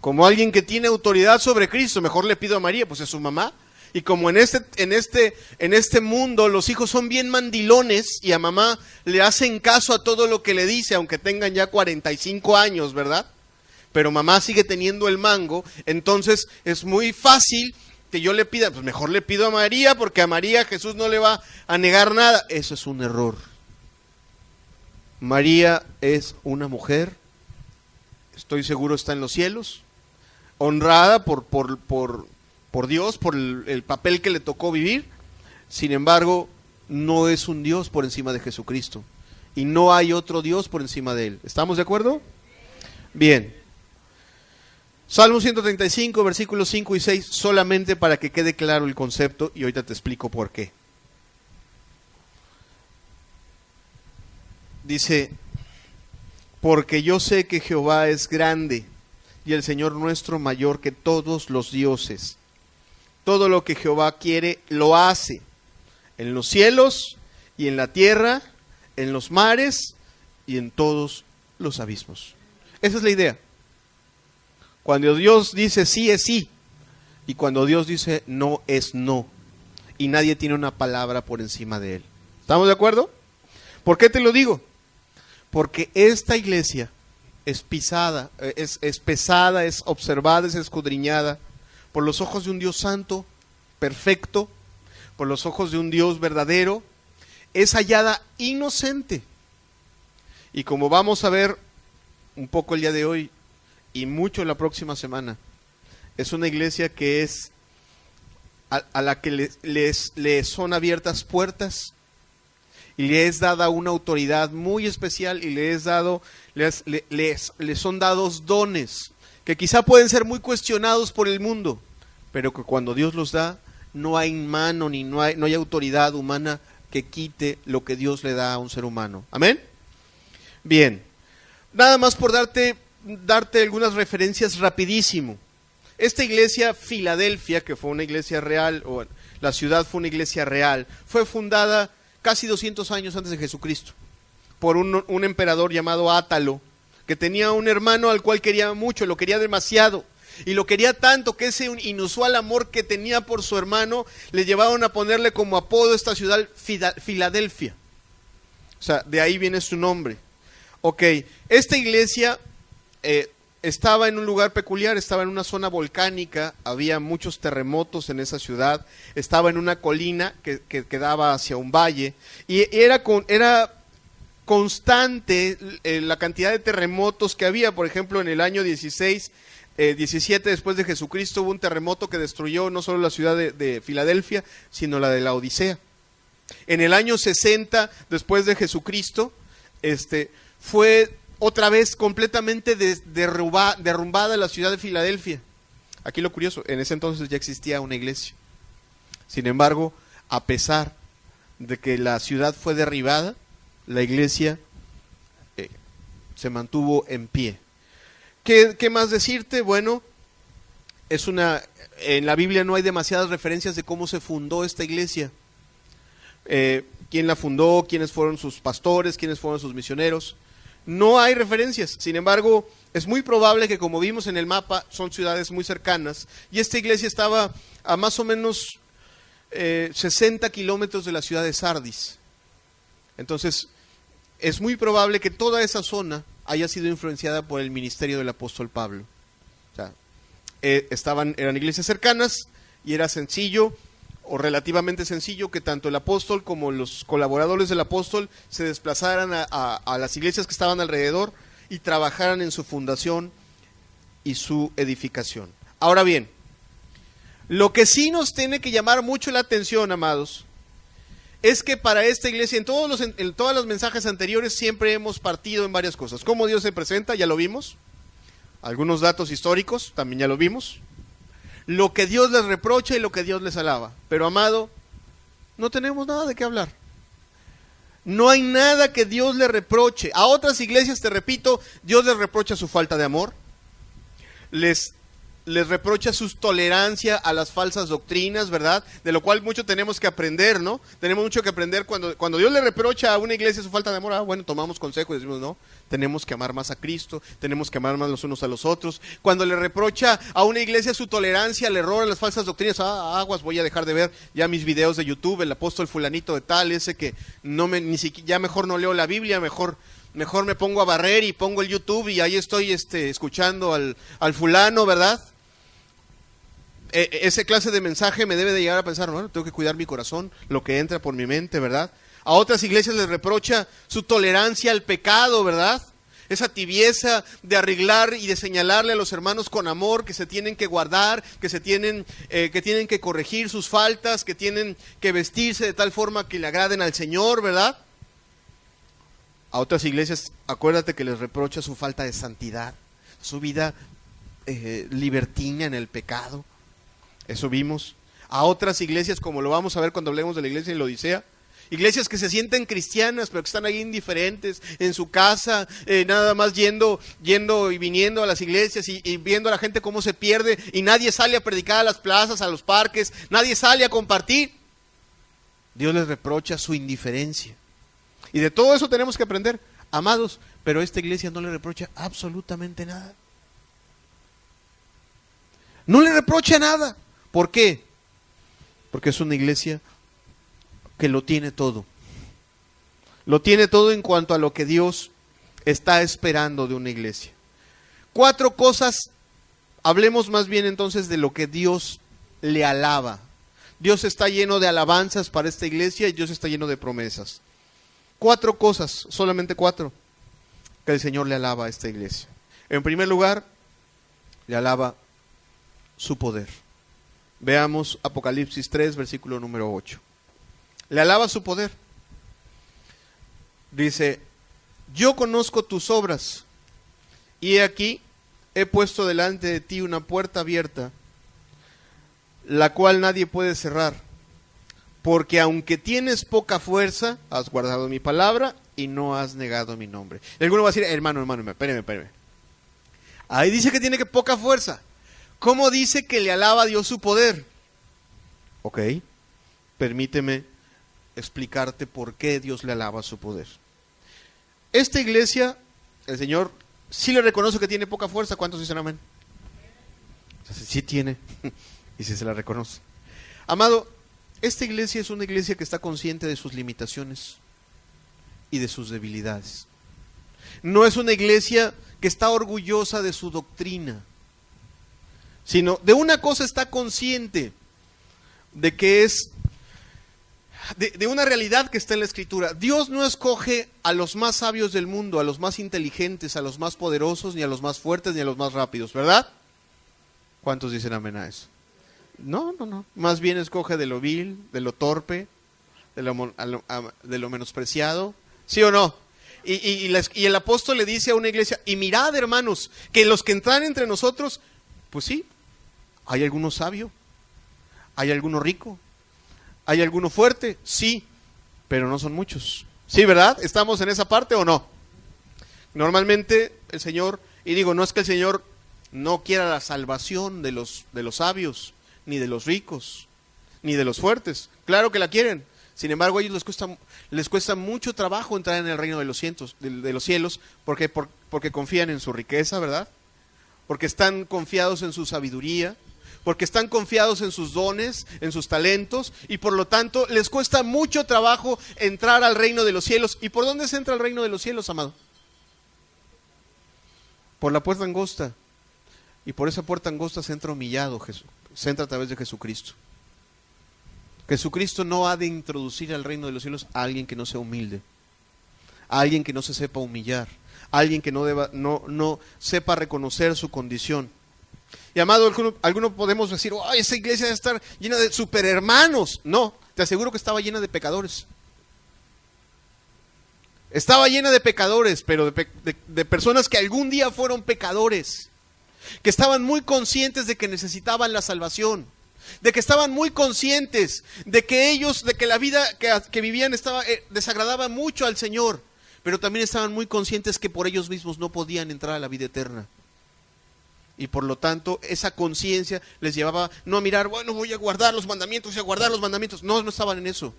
como alguien que tiene autoridad sobre Cristo. Mejor le pido a María, pues es su mamá. Y como en este mundo los hijos son bien mandilones y a mamá le hacen caso a todo lo que le dice, aunque tengan ya 45 años, ¿verdad? Pero mamá sigue teniendo el mango, entonces es muy fácil que yo le pida, pues mejor le pido a María, porque a María Jesús no le va a negar nada. Eso es un error. María es una mujer, estoy seguro está en los cielos, honrada por Dios, por el papel que le tocó vivir. Sin embargo, no es un Dios por encima de Jesucristo. Y no hay otro Dios por encima de Él. ¿Estamos de acuerdo? Bien. Salmo 135, versículos 5 y 6, solamente para que quede claro el concepto, y ahorita te explico por qué. Dice, porque yo sé que Jehová es grande, y el Señor nuestro mayor que todos los dioses. Todo lo que Jehová quiere, lo hace, en los cielos y en la tierra, en los mares y en todos los abismos. Esa es la idea. Cuando Dios dice sí es sí, y cuando Dios dice no es no, y nadie tiene una palabra por encima de él. ¿Estamos de acuerdo? ¿Por qué te lo digo? Porque esta iglesia es pisada, es pesada, es observada, es escudriñada por los ojos de un Dios santo, perfecto, por los ojos de un Dios verdadero, es hallada inocente. Y como vamos a ver un poco el día de hoy, y mucho la próxima semana, es una iglesia que es a la que le son abiertas puertas y le es dada una autoridad muy especial y le son dados dones que quizá pueden ser muy cuestionados por el mundo, pero que cuando Dios los da, no hay mano ni no hay autoridad humana que quite lo que Dios le da a un ser humano. ¿Amén? Bien, nada más por darte algunas referencias rapidísimo. Esta iglesia Filadelfia, que fue una iglesia real, o la ciudad fue una iglesia real, fue fundada casi 200 años antes de Jesucristo, por un emperador llamado Átalo, que tenía un hermano al cual quería mucho, lo quería demasiado, y lo quería tanto que ese inusual amor que tenía por su hermano, le llevaron a ponerle como apodo esta ciudad Filadelfia. O sea, de ahí viene su nombre. Ok, esta iglesia estaba en un lugar peculiar, estaba en una zona volcánica, había muchos terremotos en esa ciudad, estaba en una colina que daba hacia un valle, y era constante la cantidad de terremotos que había. Por ejemplo, en el año 17 después de Jesucristo hubo un terremoto que destruyó no solo la ciudad de Filadelfia, sino la de la Odisea. En el año 60 después de Jesucristo, fue otra vez completamente derrumbada la ciudad de Filadelfia. Aquí lo curioso, en ese entonces ya existía una iglesia. Sin embargo, a pesar de que la ciudad fue derribada, la iglesia se mantuvo en pie. ¿Qué más decirte? Bueno, en la Biblia no hay demasiadas referencias de cómo se fundó esta iglesia. ¿Quién la fundó? ¿Quiénes fueron sus pastores? ¿Quiénes fueron sus misioneros? No hay referencias. Sin embargo, es muy probable que, como vimos en el mapa, son ciudades muy cercanas. Y esta iglesia estaba a más o menos 60 kilómetros de la ciudad de Sardis. Entonces, es muy probable que toda esa zona haya sido influenciada por el ministerio del apóstol Pablo. O sea, eran iglesias cercanas y era sencillo o relativamente sencillo que tanto el apóstol como los colaboradores del apóstol se desplazaran a las iglesias que estaban alrededor y trabajaran en su fundación y su edificación. Ahora bien, lo que sí nos tiene que llamar mucho la atención, amados, es que para esta iglesia, en todos los mensajes anteriores, siempre hemos partido en varias cosas. Cómo Dios se presenta, ya lo vimos. Algunos datos históricos, también ya lo vimos. Lo que Dios les reprocha y lo que Dios les alaba. Pero, amado, no tenemos nada de qué hablar. No hay nada que Dios le reproche. A otras iglesias, te repito, Dios les reprocha su falta de amor. Les reprocha su tolerancia a las falsas doctrinas, ¿verdad? De lo cual mucho tenemos que aprender, ¿no? Tenemos mucho que aprender cuando Dios le reprocha a una iglesia su falta de amor. Bueno, tomamos consejo y decimos, no, tenemos que amar más a Cristo, tenemos que amar más los unos a los otros. Cuando le reprocha a una iglesia su tolerancia al error, a las falsas doctrinas, aguas, voy a dejar de ver ya mis videos de YouTube, el apóstol fulanito de tal, ese que ya mejor no leo la Biblia, mejor me pongo a barrer y pongo el YouTube y ahí estoy escuchando al fulano, ¿verdad? Ese clase de mensaje me debe de llegar a pensar, bueno, tengo que cuidar mi corazón, lo que entra por mi mente, ¿verdad? A otras iglesias les reprocha su tolerancia al pecado, ¿verdad? Esa tibieza de arreglar y de señalarle a los hermanos con amor que se tienen que guardar, que tienen que corregir sus faltas, que tienen que vestirse de tal forma que le agraden al Señor, ¿verdad? A otras iglesias, acuérdate que les reprocha su falta de santidad, su vida libertina en el pecado. Eso vimos. A otras iglesias, como lo vamos a ver cuando hablemos de la iglesia en la Odisea. Iglesias que se sienten cristianas, pero que están ahí indiferentes, en su casa, nada más yendo y viniendo a las iglesias y viendo a la gente cómo se pierde, y nadie sale a predicar a las plazas, a los parques, nadie sale a compartir. Dios les reprocha su indiferencia. Y de todo eso tenemos que aprender, amados, pero esta iglesia no le reprocha absolutamente nada. No le reprocha nada. ¿Por qué? Porque es una iglesia que lo tiene todo. Lo tiene todo en cuanto a lo que Dios está esperando de una iglesia. 4 cosas, hablemos más bien entonces de lo que Dios le alaba. Dios está lleno de alabanzas para esta iglesia y Dios está lleno de promesas. 4 cosas, solamente 4, que el Señor le alaba a esta iglesia. En primer lugar, le alaba su poder. Veamos Apocalipsis 3, versículo número 8. Le alaba su poder. Dice: yo conozco tus obras, y he aquí, he puesto delante de ti una puerta abierta, la cual nadie puede cerrar, porque aunque tienes poca fuerza, has guardado mi palabra y no has negado mi nombre. Y alguno va a decir: hermano, espéreme. Ahí dice que tiene poca fuerza. ¿Cómo dice que le alaba a Dios su poder? Ok, permíteme explicarte por qué Dios le alaba su poder. Esta iglesia, el Señor sí le reconoce que tiene poca fuerza. ¿Cuántos dicen amén? Sí tiene, y sí se la reconoce. Amado, esta iglesia es una iglesia que está consciente de sus limitaciones y de sus debilidades. No es una iglesia que está orgullosa de su doctrina, sino de una cosa está consciente, de que es de una realidad que está en la Escritura. Dios no escoge a los más sabios del mundo, a los más inteligentes, a los más poderosos, ni a los más fuertes, ni a los más rápidos, ¿verdad? ¿Cuántos dicen amén a eso? No. Más bien escoge de lo vil, de lo torpe, de lo menospreciado. ¿Sí o no? Y el apóstol le dice a una iglesia: y mirad, hermanos, que los que entran entre nosotros, pues sí, hay alguno sabio, hay alguno rico, hay alguno fuerte, sí, pero no son muchos. ¿Sí, verdad? ¿Estamos en esa parte o no? Normalmente el Señor, y digo, no es que el Señor no quiera la salvación de los sabios, ni de los ricos, ni de los fuertes. Claro que la quieren. Sin embargo, a ellos les cuesta mucho trabajo entrar en el reino de los cielos, porque confían en su riqueza, ¿verdad? Porque están confiados en su sabiduría, porque están confiados en sus dones, en sus talentos, y por lo tanto les cuesta mucho trabajo entrar al reino de los cielos. ¿Y por dónde se entra al reino de los cielos, amado? Por la puerta angosta. Y por esa puerta angosta se entra humillado, se entra a través de Jesucristo. Jesucristo no ha de introducir al reino de los cielos a alguien que no sea humilde, a alguien que no se sepa humillar, a alguien que no sepa reconocer su condición. Y amado, algunos podemos decir: oh, esa iglesia debe estar llena de superhermanos. No, te aseguro que estaba llena de pecadores. Estaba llena de pecadores, pero de personas que algún día fueron pecadores, que estaban muy conscientes de que necesitaban la salvación, de que estaban muy conscientes de que la vida que vivían desagradaba mucho al Señor, pero también estaban muy conscientes que por ellos mismos no podían entrar a la vida eterna. Y por lo tanto, esa conciencia les llevaba no a mirar: bueno, voy a guardar los mandamientos y a guardar los mandamientos. No estaban en eso.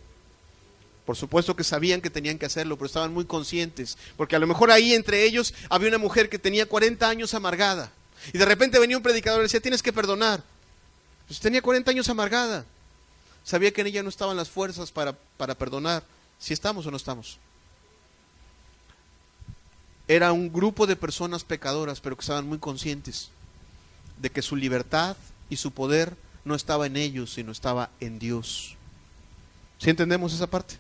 Por supuesto que sabían que tenían que hacerlo, pero estaban muy conscientes, porque a lo mejor ahí entre ellos había una mujer que tenía 40 años amargada, y de repente venía un predicador y decía: tienes que perdonar. Pues tenía 40 años amargada. Sabía que en ella no estaban las fuerzas para perdonar. Si estamos o no estamos. Era un grupo de personas pecadoras, pero que estaban muy conscientes de que su libertad y su poder no estaba en ellos, sino estaba en Dios. ¿Sí entendemos esa parte?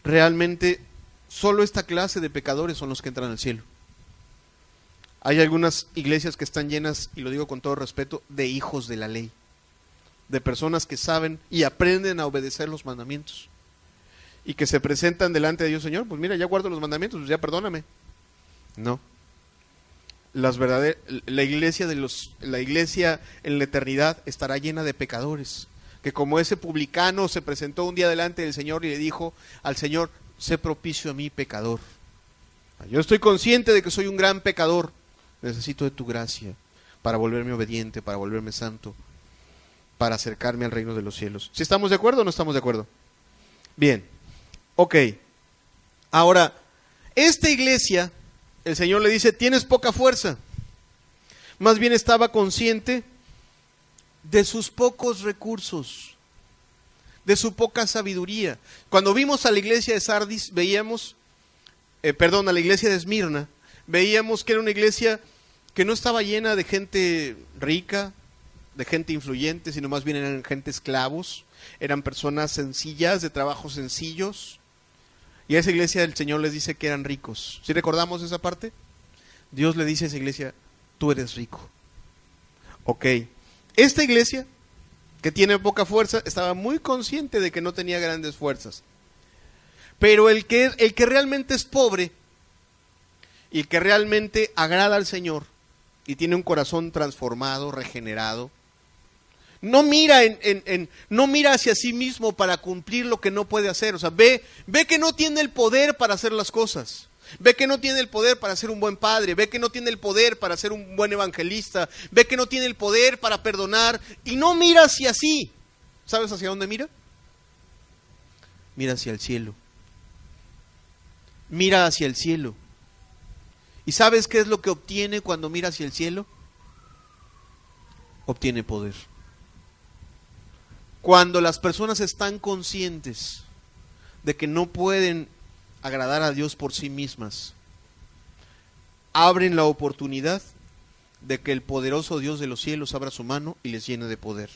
Realmente, solo esta clase de pecadores son los que entran al cielo. Hay algunas iglesias que están llenas, y lo digo con todo respeto, de hijos de la ley, de personas que saben y aprenden a obedecer los mandamientos, y que se presentan delante de Dios: Señor, pues mira, ya guardo los mandamientos, pues ya perdóname. No. la iglesia en la eternidad estará llena de pecadores, que como ese publicano se presentó un día delante del Señor y le dijo al Señor: sé propicio a mí, pecador. Yo estoy consciente de que soy un gran pecador, necesito de tu gracia para volverme obediente, para volverme santo, para acercarme al reino de los cielos. ¿Sí estamos de acuerdo o no estamos de acuerdo? Bien, ok. Ahora, esta iglesia, el Señor le dice: tienes poca fuerza. Más bien estaba consciente de sus pocos recursos, de su poca sabiduría. Cuando vimos a la iglesia de Sardis, veíamos, a la iglesia de Esmirna, veíamos que era una iglesia que no estaba llena de gente rica, de gente influyente, sino más bien eran gente esclavos, eran personas sencillas, de trabajos sencillos. Y a esa iglesia el Señor les dice que eran ricos. ¿Sí recordamos esa parte? Dios le dice a esa iglesia: tú eres rico. Ok. Esta iglesia, que tiene poca fuerza, estaba muy consciente de que no tenía grandes fuerzas. Pero el que realmente es pobre y que realmente agrada al Señor y tiene un corazón transformado, regenerado, no mira no mira hacia sí mismo para cumplir lo que no puede hacer. O sea, ve que no tiene el poder para hacer las cosas. Ve que no tiene el poder para ser un buen padre. Ve que no tiene el poder para ser un buen evangelista. Ve que no tiene el poder para perdonar. Y no mira hacia sí. ¿Sabes hacia dónde mira? Mira hacia el cielo. Mira hacia el cielo. ¿Y sabes qué es lo que obtiene cuando mira hacia el cielo? Obtiene poder. Cuando las personas están conscientes de que no pueden agradar a Dios por sí mismas, abren la oportunidad de que el poderoso Dios de los cielos abra su mano y les llene de poder.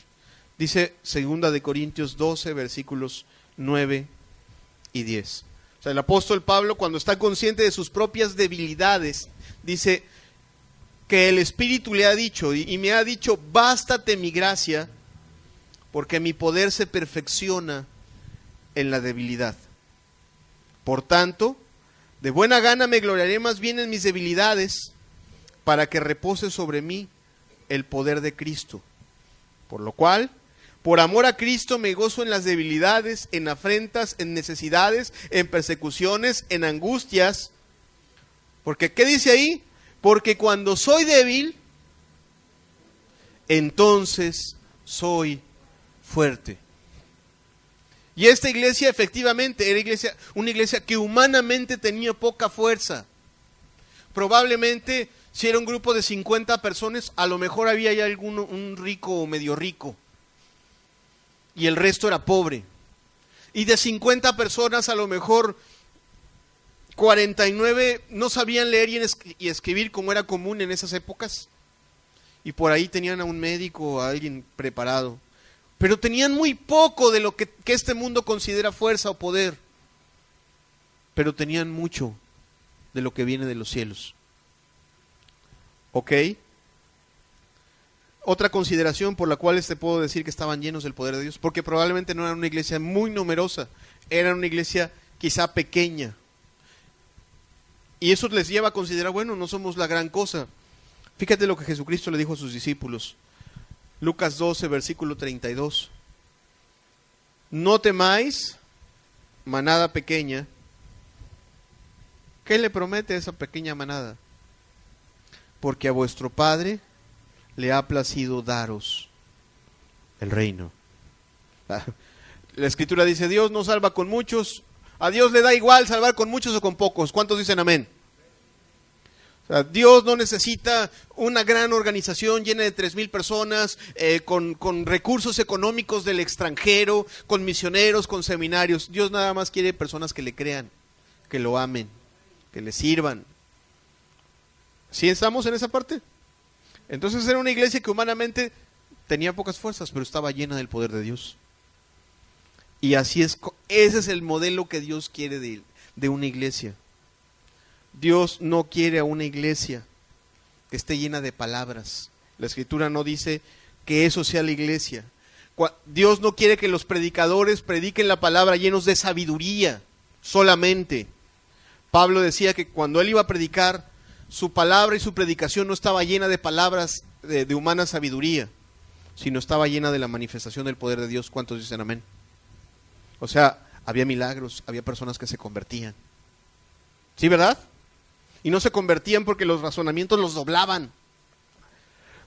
Dice 2 de Corintios 12, versículos 9 y 10. O sea, el apóstol Pablo, cuando está consciente de sus propias debilidades, dice que el Espíritu le ha dicho y me ha dicho: bástate mi gracia, porque mi poder se perfecciona en la debilidad. Por tanto, de buena gana me gloriaré más bien en mis debilidades, para que repose sobre mí el poder de Cristo. Por lo cual, por amor a Cristo me gozo en las debilidades, en afrentas, en necesidades, en persecuciones, en angustias. Porque, ¿qué dice ahí? Porque cuando soy débil, entonces soy fuerte. Y esta iglesia efectivamente era una iglesia que humanamente tenía poca fuerza. Probablemente, si era un grupo de 50 personas, a lo mejor había ya un rico o medio rico. Y el resto era pobre. Y de 50 personas, a lo mejor 49 no sabían leer y escribir como era común en esas épocas. Y por ahí tenían a un médico o a alguien preparado. Pero tenían muy poco de lo que este mundo considera fuerza o poder. Pero tenían mucho de lo que viene de los cielos. ¿Ok? Otra consideración por la cual te puedo decir que estaban llenos del poder de Dios, porque probablemente no eran una iglesia muy numerosa, eran una iglesia quizá pequeña. Y eso les lleva a considerar: bueno, no somos la gran cosa. Fíjate lo que Jesucristo le dijo a sus discípulos. Lucas 12, versículo 32. No temáis, manada pequeña. ¿Qué le promete esa pequeña manada? Porque a vuestro Padre le ha placido daros el reino. La Escritura dice: Dios no salva con muchos. A Dios le da igual salvar con muchos o con pocos. ¿Cuántos dicen amén? O sea, Dios no necesita una gran organización llena de 3,000 personas, con recursos económicos del extranjero, con misioneros, con seminarios. Dios nada más quiere personas que le crean, que lo amen, que le sirvan. ¿Sí estamos en esa parte? Entonces era una iglesia que humanamente tenía pocas fuerzas, pero estaba llena del poder de Dios. Y así es, ese es el modelo que Dios quiere de una iglesia. Dios no quiere a una iglesia que esté llena de palabras. La Escritura no dice que eso sea la iglesia. Dios no quiere que los predicadores prediquen la palabra llenos de sabiduría solamente. Pablo decía que cuando él iba a predicar, su palabra y su predicación no estaba llena de palabras de humana sabiduría, sino estaba llena de la manifestación del poder de Dios. ¿Cuántos dicen amén? O sea, había milagros, había personas que se convertían. ¿Sí, verdad? Y no se convertían porque los razonamientos los doblaban.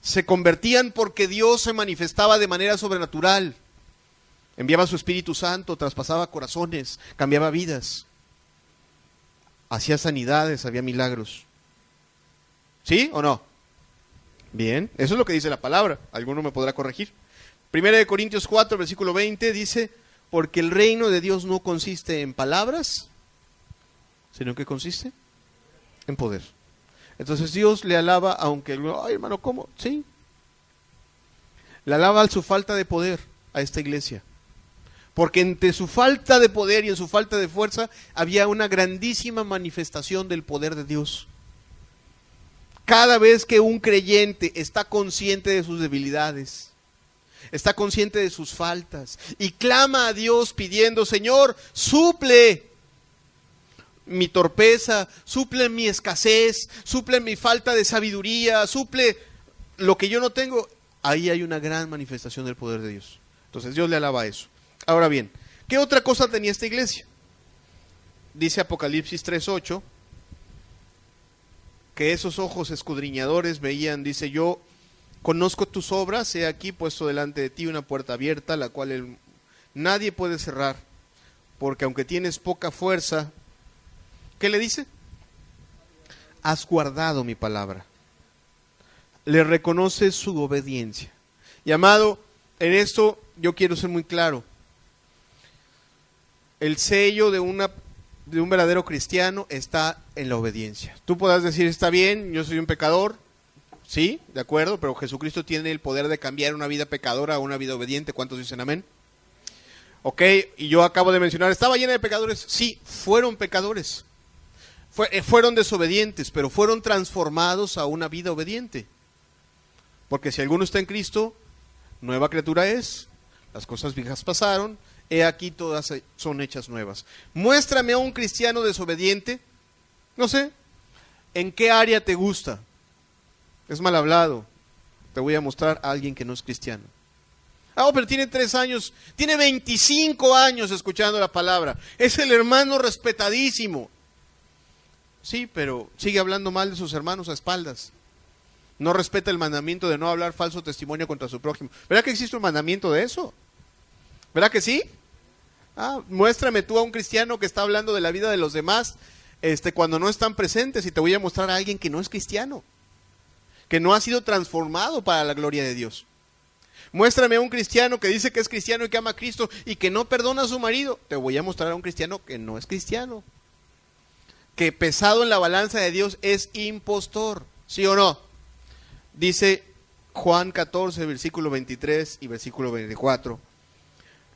Se convertían porque Dios se manifestaba de manera sobrenatural. Enviaba su Espíritu Santo, traspasaba corazones, cambiaba vidas. Hacía sanidades, había milagros. ¿Sí o no? Bien, eso es lo que dice la palabra. Alguno me podrá corregir. 1 Corintios 4, versículo 20 dice: porque el reino de Dios no consiste en palabras, sino que consiste en poder. Entonces Dios le alaba, aunque, ay hermano, ¿cómo? Sí. Le alaba a su falta de poder a esta iglesia. Porque entre su falta de poder y en su falta de fuerza había una grandísima manifestación del poder de Dios. Cada vez que un creyente está consciente de sus debilidades, está consciente de sus faltas y clama a Dios pidiendo: Señor, suple mi torpeza, suple mi escasez, suple mi falta de sabiduría, suple lo que yo no tengo, ahí hay una gran manifestación del poder de Dios. Entonces Dios le alaba eso. Ahora bien, ¿qué otra cosa tenía esta iglesia? Dice Apocalipsis 3:8 que esos ojos escudriñadores veían, dice: yo conozco tus obras, he aquí puesto delante de ti una puerta abierta, la cual nadie puede cerrar, porque aunque tienes poca fuerza, ¿qué le dice? Has guardado mi palabra. Le reconoce su obediencia. Y amado, en esto yo quiero ser muy claro. El sello de un verdadero cristiano está en la obediencia. Tú podrás decir: está bien, yo soy un pecador. Sí, de acuerdo, pero Jesucristo tiene el poder de cambiar una vida pecadora a una vida obediente. ¿Cuántos dicen amén? Ok, y yo acabo de mencionar, ¿estaba llena de pecadores? Sí, fueron pecadores. Fueron desobedientes, pero fueron transformados a una vida obediente. Porque si alguno está en Cristo, nueva criatura es, las cosas viejas pasaron, he aquí todas son hechas nuevas. Muéstrame a un cristiano desobediente, no sé, ¿en qué área te gusta? Es mal hablado. Te voy a mostrar a alguien que no es cristiano. Pero tiene 3 años, tiene 25 años escuchando la palabra. Es el hermano respetadísimo. Sí, pero sigue hablando mal de sus hermanos a espaldas. No respeta el mandamiento de no hablar falso testimonio contra su prójimo. ¿Verdad que existe un mandamiento de eso? ¿Verdad que sí? Muéstrame tú a un cristiano que está hablando de la vida de los demás cuando no están presentes, y te voy a mostrar a alguien que no es cristiano, que no ha sido transformado para la gloria de Dios. Muéstrame a un cristiano que dice que es cristiano y que ama a Cristo y que no perdona a su marido. Te voy a mostrar a un cristiano que no es cristiano, que pesado en la balanza de Dios es impostor. ¿Sí o no? Dice Juan 14, versículo 23 y versículo 24.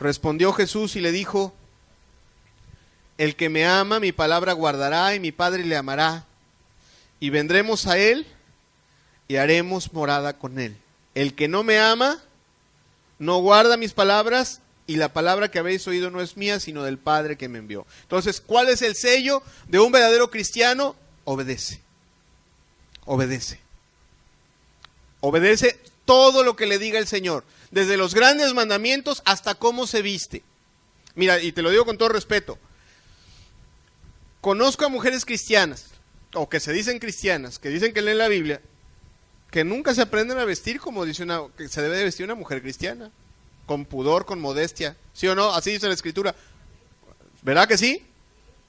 Respondió Jesús y le dijo: el que me ama, mi palabra guardará, y mi Padre le amará, y vendremos a él y haremos morada con él. El que no me ama, no guarda mis palabras, y la palabra que habéis oído no es mía, sino del Padre que me envió. Entonces, ¿cuál es el sello de un verdadero cristiano? Obedece. Obedece. Obedece todo lo que le diga el Señor, desde los grandes mandamientos hasta cómo se viste. Mira, y te lo digo con todo respeto, conozco a mujeres cristianas, o que se dicen cristianas, que dicen que leen la Biblia, que nunca se aprenden a vestir como dice que se debe de vestir una mujer cristiana, con pudor, con modestia. ¿Sí o no? Así dice la Escritura. ¿Verdad que sí?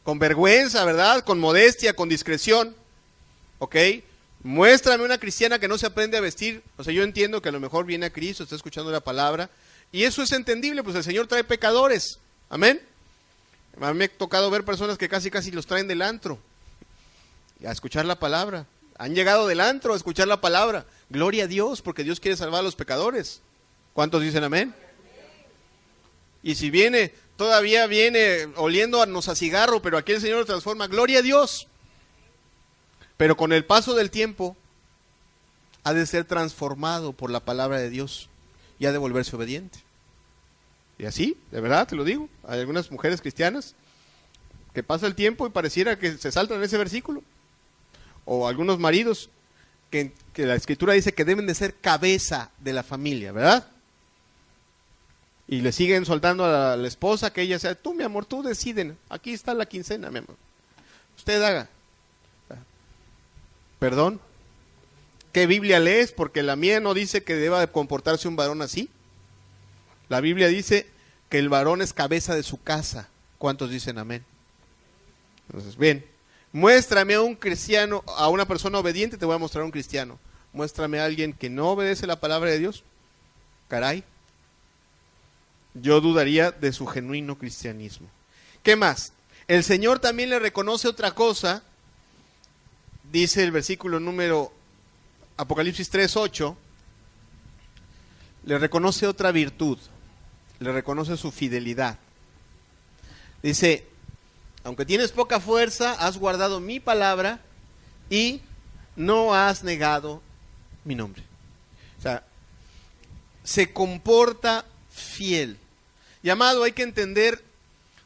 Con vergüenza, ¿verdad? Con modestia, con discreción. ¿Ok? Muéstrame una cristiana que no se aprende a vestir. O sea, yo entiendo que a lo mejor viene a Cristo, está escuchando la palabra, y eso es entendible, pues el Señor trae pecadores. Amén. A mí me ha tocado ver personas que casi los traen del antro a escuchar la palabra. Han llegado del antro a escuchar la palabra. Gloria a Dios, porque Dios quiere salvar a los pecadores. ¿Cuántos dicen amén? Y si todavía viene oliéndonos a cigarro, pero aquí el Señor lo transforma. Gloria a Dios. Pero con el paso del tiempo ha de ser transformado por la palabra de Dios y ha de volverse obediente. Y así, de verdad, te lo digo. Hay algunas mujeres cristianas que pasa el tiempo y pareciera que se saltan ese versículo. o algunos maridos, que la Escritura dice que deben de ser cabeza de la familia, ¿verdad? Y le siguen soltando a la esposa que ella sea, tú mi amor, tú deciden, aquí está la quincena, mi amor, usted haga. ¿Perdón? ¿Qué Biblia lees? Porque la mía no dice que deba de comportarse un varón así. La Biblia dice que el varón es cabeza de su casa. ¿Cuántos dicen amén? Entonces, bien, muéstrame a un cristiano, a una persona obediente, te voy a mostrar a un cristiano. Muéstrame a alguien que no obedece la palabra de Dios. Caray, yo dudaría de su genuino cristianismo. ¿Qué más? El Señor también le reconoce otra cosa. Dice el versículo número Apocalipsis 3:8, le reconoce otra virtud, le reconoce su fidelidad. Dice, aunque tienes poca fuerza, has guardado mi palabra y no has negado mi nombre. O sea, se comporta fiel. Y amado, hay que entender,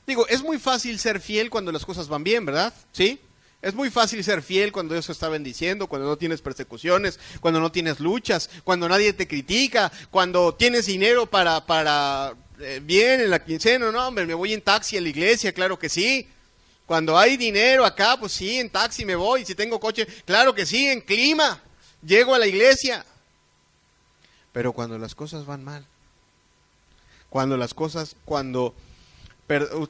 digo, es muy fácil ser fiel cuando las cosas van bien, ¿verdad? ¿Sí? Es muy fácil ser fiel cuando Dios te está bendiciendo, cuando no tienes persecuciones, cuando no tienes luchas, cuando nadie te critica, cuando tienes dinero para bien en la quincena. No, hombre, me voy en taxi a la iglesia, claro que sí. Cuando hay dinero acá, pues sí, en taxi me voy. Si tengo coche, claro que sí, en clima, llego a la iglesia. Pero cuando las cosas van mal,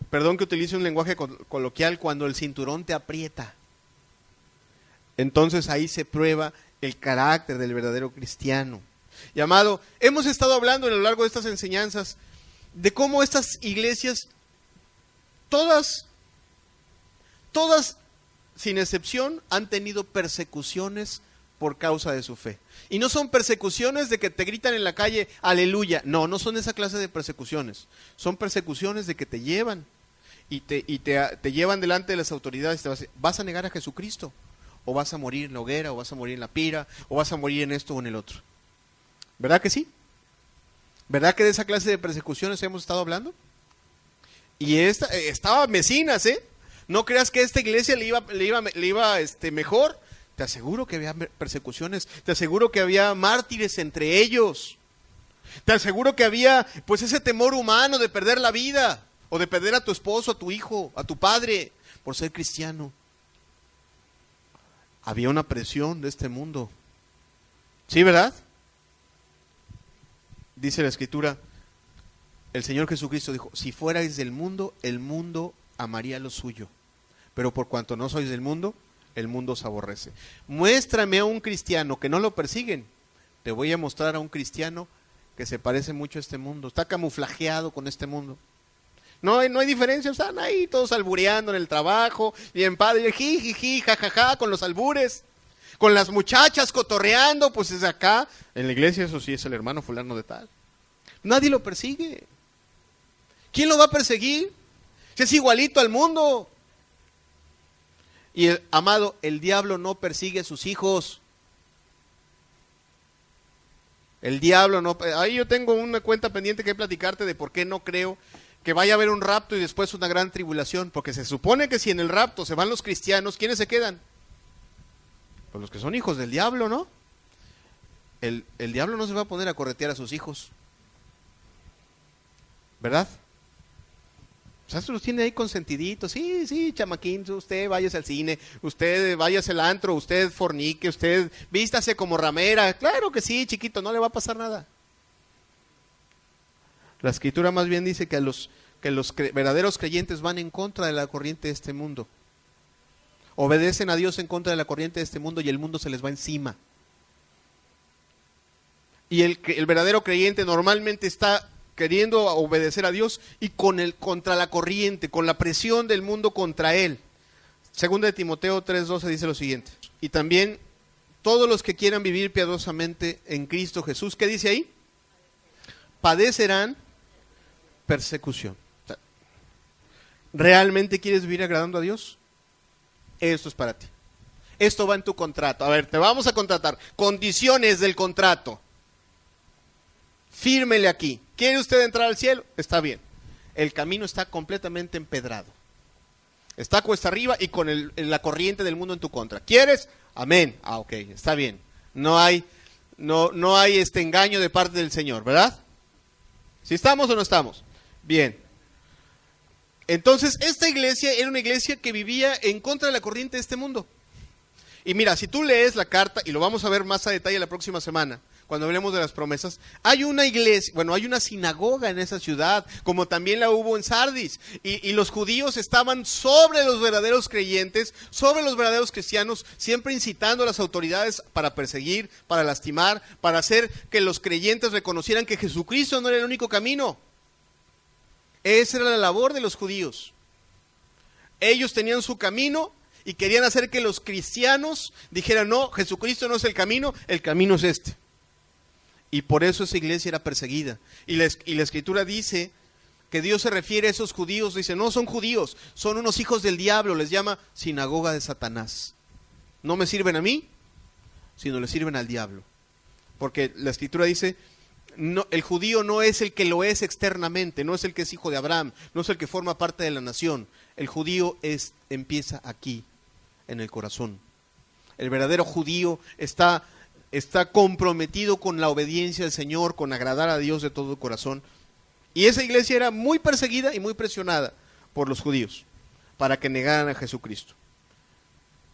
perdón que utilice un lenguaje coloquial, cuando el cinturón te aprieta, entonces ahí se prueba el carácter del verdadero cristiano. Y amado, hemos estado hablando a lo largo de estas enseñanzas de cómo estas iglesias, todas sin excepción, han tenido persecuciones por causa de su fe. Y no son persecuciones de que te gritan en la calle, aleluya. No, no son esa clase de persecuciones. Son persecuciones de que te llevan y te llevan delante de las autoridades y te vas a negar a Jesucristo, o vas a morir en la hoguera, o vas a morir en la pira, o vas a morir en esto o en el otro. ¿Verdad que sí? ¿Verdad que de esa clase de persecuciones hemos estado hablando? Y estaba Mecinas, ¿eh? No creas que a esta iglesia le iba mejor. Te aseguro que había persecuciones, te aseguro que había mártires entre ellos, te aseguro que había pues ese temor humano de perder la vida, o de perder a tu esposo, a tu hijo, a tu padre, por ser cristiano. Había una presión de este mundo. ¿Sí, verdad? Dice la Escritura, el Señor Jesucristo dijo, si fuerais del mundo, el mundo amaría lo suyo, pero por cuanto no sois del mundo, el mundo os aborrece. Muéstrame a un cristiano que no lo persiguen. Te voy a mostrar a un cristiano que se parece mucho a este mundo. Está camuflajeado con este mundo. No hay diferencia. Están ahí todos albureando en el trabajo, bien padre, jiji, jajaja, con los albures, con las muchachas cotorreando. Pues es acá, en la iglesia, eso sí, es el hermano fulano de tal. Nadie lo persigue. ¿Quién lo va a perseguir? Si es igualito al mundo. Y amado, el diablo no persigue a sus hijos. El diablo no... Ahí yo tengo una cuenta pendiente que platicarte de por qué no creo que vaya a haber un rapto y después una gran tribulación. Porque se supone que si en el rapto se van los cristianos, ¿quiénes se quedan? Pues los que son hijos del diablo, ¿no? El diablo no se va a poner a corretear a sus hijos, ¿verdad? O sea, los tiene ahí consentiditos. Sí, chamaquín, usted váyase al cine, usted váyase al antro, usted fornique, usted vístase como ramera. Claro que sí, chiquito, no le va a pasar nada. La Escritura más bien dice que los verdaderos creyentes van en contra de la corriente de este mundo. Obedecen a Dios en contra de la corriente de este mundo y el mundo se les va encima. Y el verdadero creyente normalmente está queriendo obedecer a Dios y contra la corriente, con la presión del mundo contra él. Segunda de Timoteo 3:12 dice lo siguiente: y también todos los que quieran vivir piadosamente en Cristo Jesús, ¿qué dice ahí? Padecerán persecución. ¿Realmente quieres vivir agradando a Dios? Esto es para ti. Esto va en tu contrato. A ver, te vamos a contratar. Condiciones del contrato. Fírmele aquí. ¿Quiere usted entrar al cielo? Está bien. El camino está completamente empedrado. Está cuesta arriba y con la corriente del mundo en tu contra. ¿Quieres? Amén. Ok, está bien. No hay engaño de parte del Señor, ¿verdad? ¿Sí estamos o no estamos? Bien. Entonces, esta iglesia era una iglesia que vivía en contra de la corriente de este mundo. Y mira, si tú lees la carta, y lo vamos a ver más a detalle la próxima semana, cuando hablemos de las promesas, hay una iglesia, hay una sinagoga en esa ciudad, como también la hubo en Sardis, y los judíos estaban sobre los verdaderos creyentes, sobre los verdaderos cristianos, siempre incitando a las autoridades para perseguir, para lastimar, para hacer que los creyentes reconocieran que Jesucristo no era el único camino. Esa era la labor de los judíos. Ellos tenían su camino y querían hacer que los cristianos dijeran, no, Jesucristo no es el camino es este. Y por eso esa iglesia era perseguida. Y la Escritura dice que Dios se refiere a esos judíos, dice, no son judíos, son unos hijos del diablo, les llama sinagoga de Satanás. No me sirven a mí, sino le sirven al diablo. Porque la Escritura dice, no, el judío no es el que lo es externamente, no es el que es hijo de Abraham, no es el que forma parte de la nación. El judío empieza aquí, en el corazón. El verdadero judío está comprometido con la obediencia al Señor, con agradar a Dios de todo corazón. Y esa iglesia era muy perseguida y muy presionada por los judíos para que negaran a Jesucristo.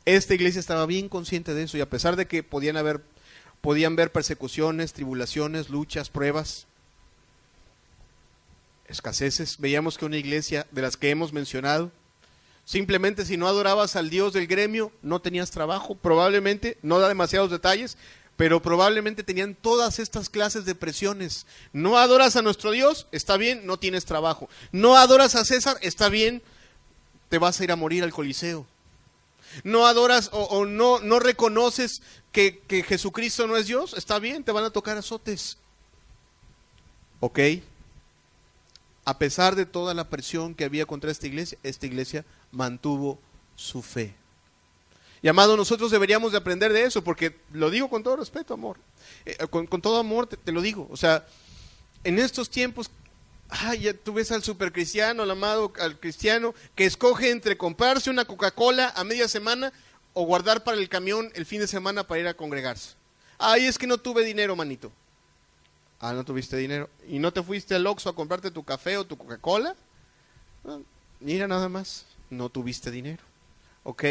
Esta iglesia estaba bien consciente de eso, y a pesar de que podían ver persecuciones, tribulaciones, luchas, pruebas, escaseces, veíamos que una iglesia de las que hemos mencionado, simplemente si no adorabas al Dios del gremio, no tenías trabajo, probablemente, no da demasiados detalles, pero probablemente tenían todas estas clases de presiones. No adoras a nuestro Dios, está bien, no tienes trabajo. No adoras a César, está bien, te vas a ir a morir al Coliseo. No adoras o no reconoces que Jesucristo no es Dios, está bien, te van a tocar azotes. ¿Ok? A pesar de toda la presión que había contra esta iglesia mantuvo su fe. Y amado, nosotros deberíamos de aprender de eso, porque lo digo con todo respeto, amor. Con todo amor te lo digo. O sea, en estos tiempos, ya tú ves al supercristiano, al amado, al cristiano, que escoge entre comprarse una Coca-Cola a media semana o guardar para el camión el fin de semana para ir a congregarse. Ay, es que no tuve dinero, manito. Ah, ¿no tuviste dinero? ¿Y no te fuiste al Oxxo a comprarte tu café o tu Coca-Cola? Mira nada más, no tuviste dinero. ¿Ok?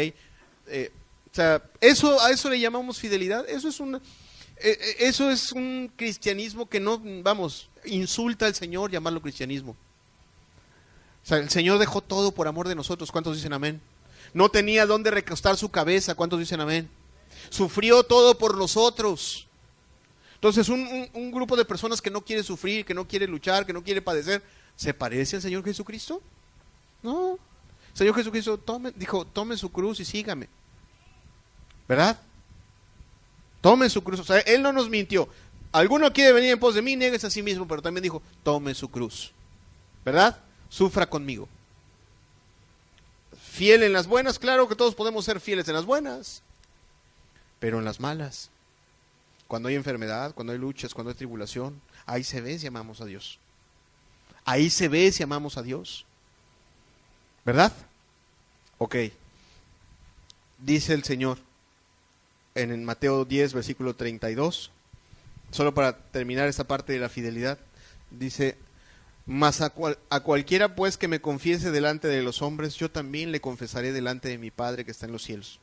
O sea, a eso le llamamos fidelidad. Eso es un cristianismo que no, insulta al Señor llamarlo cristianismo. O sea, el Señor dejó todo por amor de nosotros. ¿Cuántos dicen amén? No tenía dónde recostar su cabeza. ¿Cuántos dicen amén? Sufrió todo por nosotros. Entonces, un grupo de personas que no quiere sufrir, que no quiere luchar, que no quiere padecer, ¿se parece al Señor Jesucristo? No. El Señor Jesucristo dijo, tome su cruz y sígame. ¿Verdad? Tome su cruz. O sea, Él no nos mintió. Alguno quiere venir en pos de mí, niegues a sí mismo, pero también dijo, tome su cruz. ¿Verdad? Sufra conmigo. Fiel en las buenas, claro que todos podemos ser fieles en las buenas, pero en las malas, cuando hay enfermedad, cuando hay luchas, cuando hay tribulación, ahí se ve si amamos a Dios. Ahí se ve si amamos a Dios. ¿Verdad? Ok. Dice el Señor en Mateo 10, versículo 32, solo para terminar esta parte de la fidelidad, dice, mas a cualquiera pues que me confiese delante de los hombres, yo también le confesaré delante de mi Padre que está en los cielos.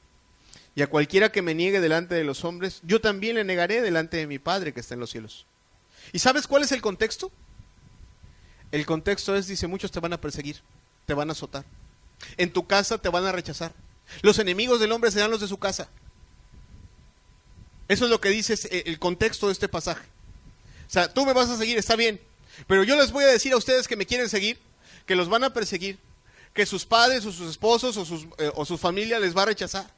Y a cualquiera que me niegue delante de los hombres, yo también le negaré delante de mi Padre que está en los cielos. ¿Y sabes cuál es el contexto? El contexto es, dice, muchos te van a perseguir, te van a azotar. En tu casa te van a rechazar. Los enemigos del hombre serán los de su casa. Eso es lo que dice el contexto de este pasaje. O sea, tú me vas a seguir, está bien, pero yo les voy a decir a ustedes que me quieren seguir, que los van a perseguir, que sus padres o sus esposos o su familia les va a rechazar.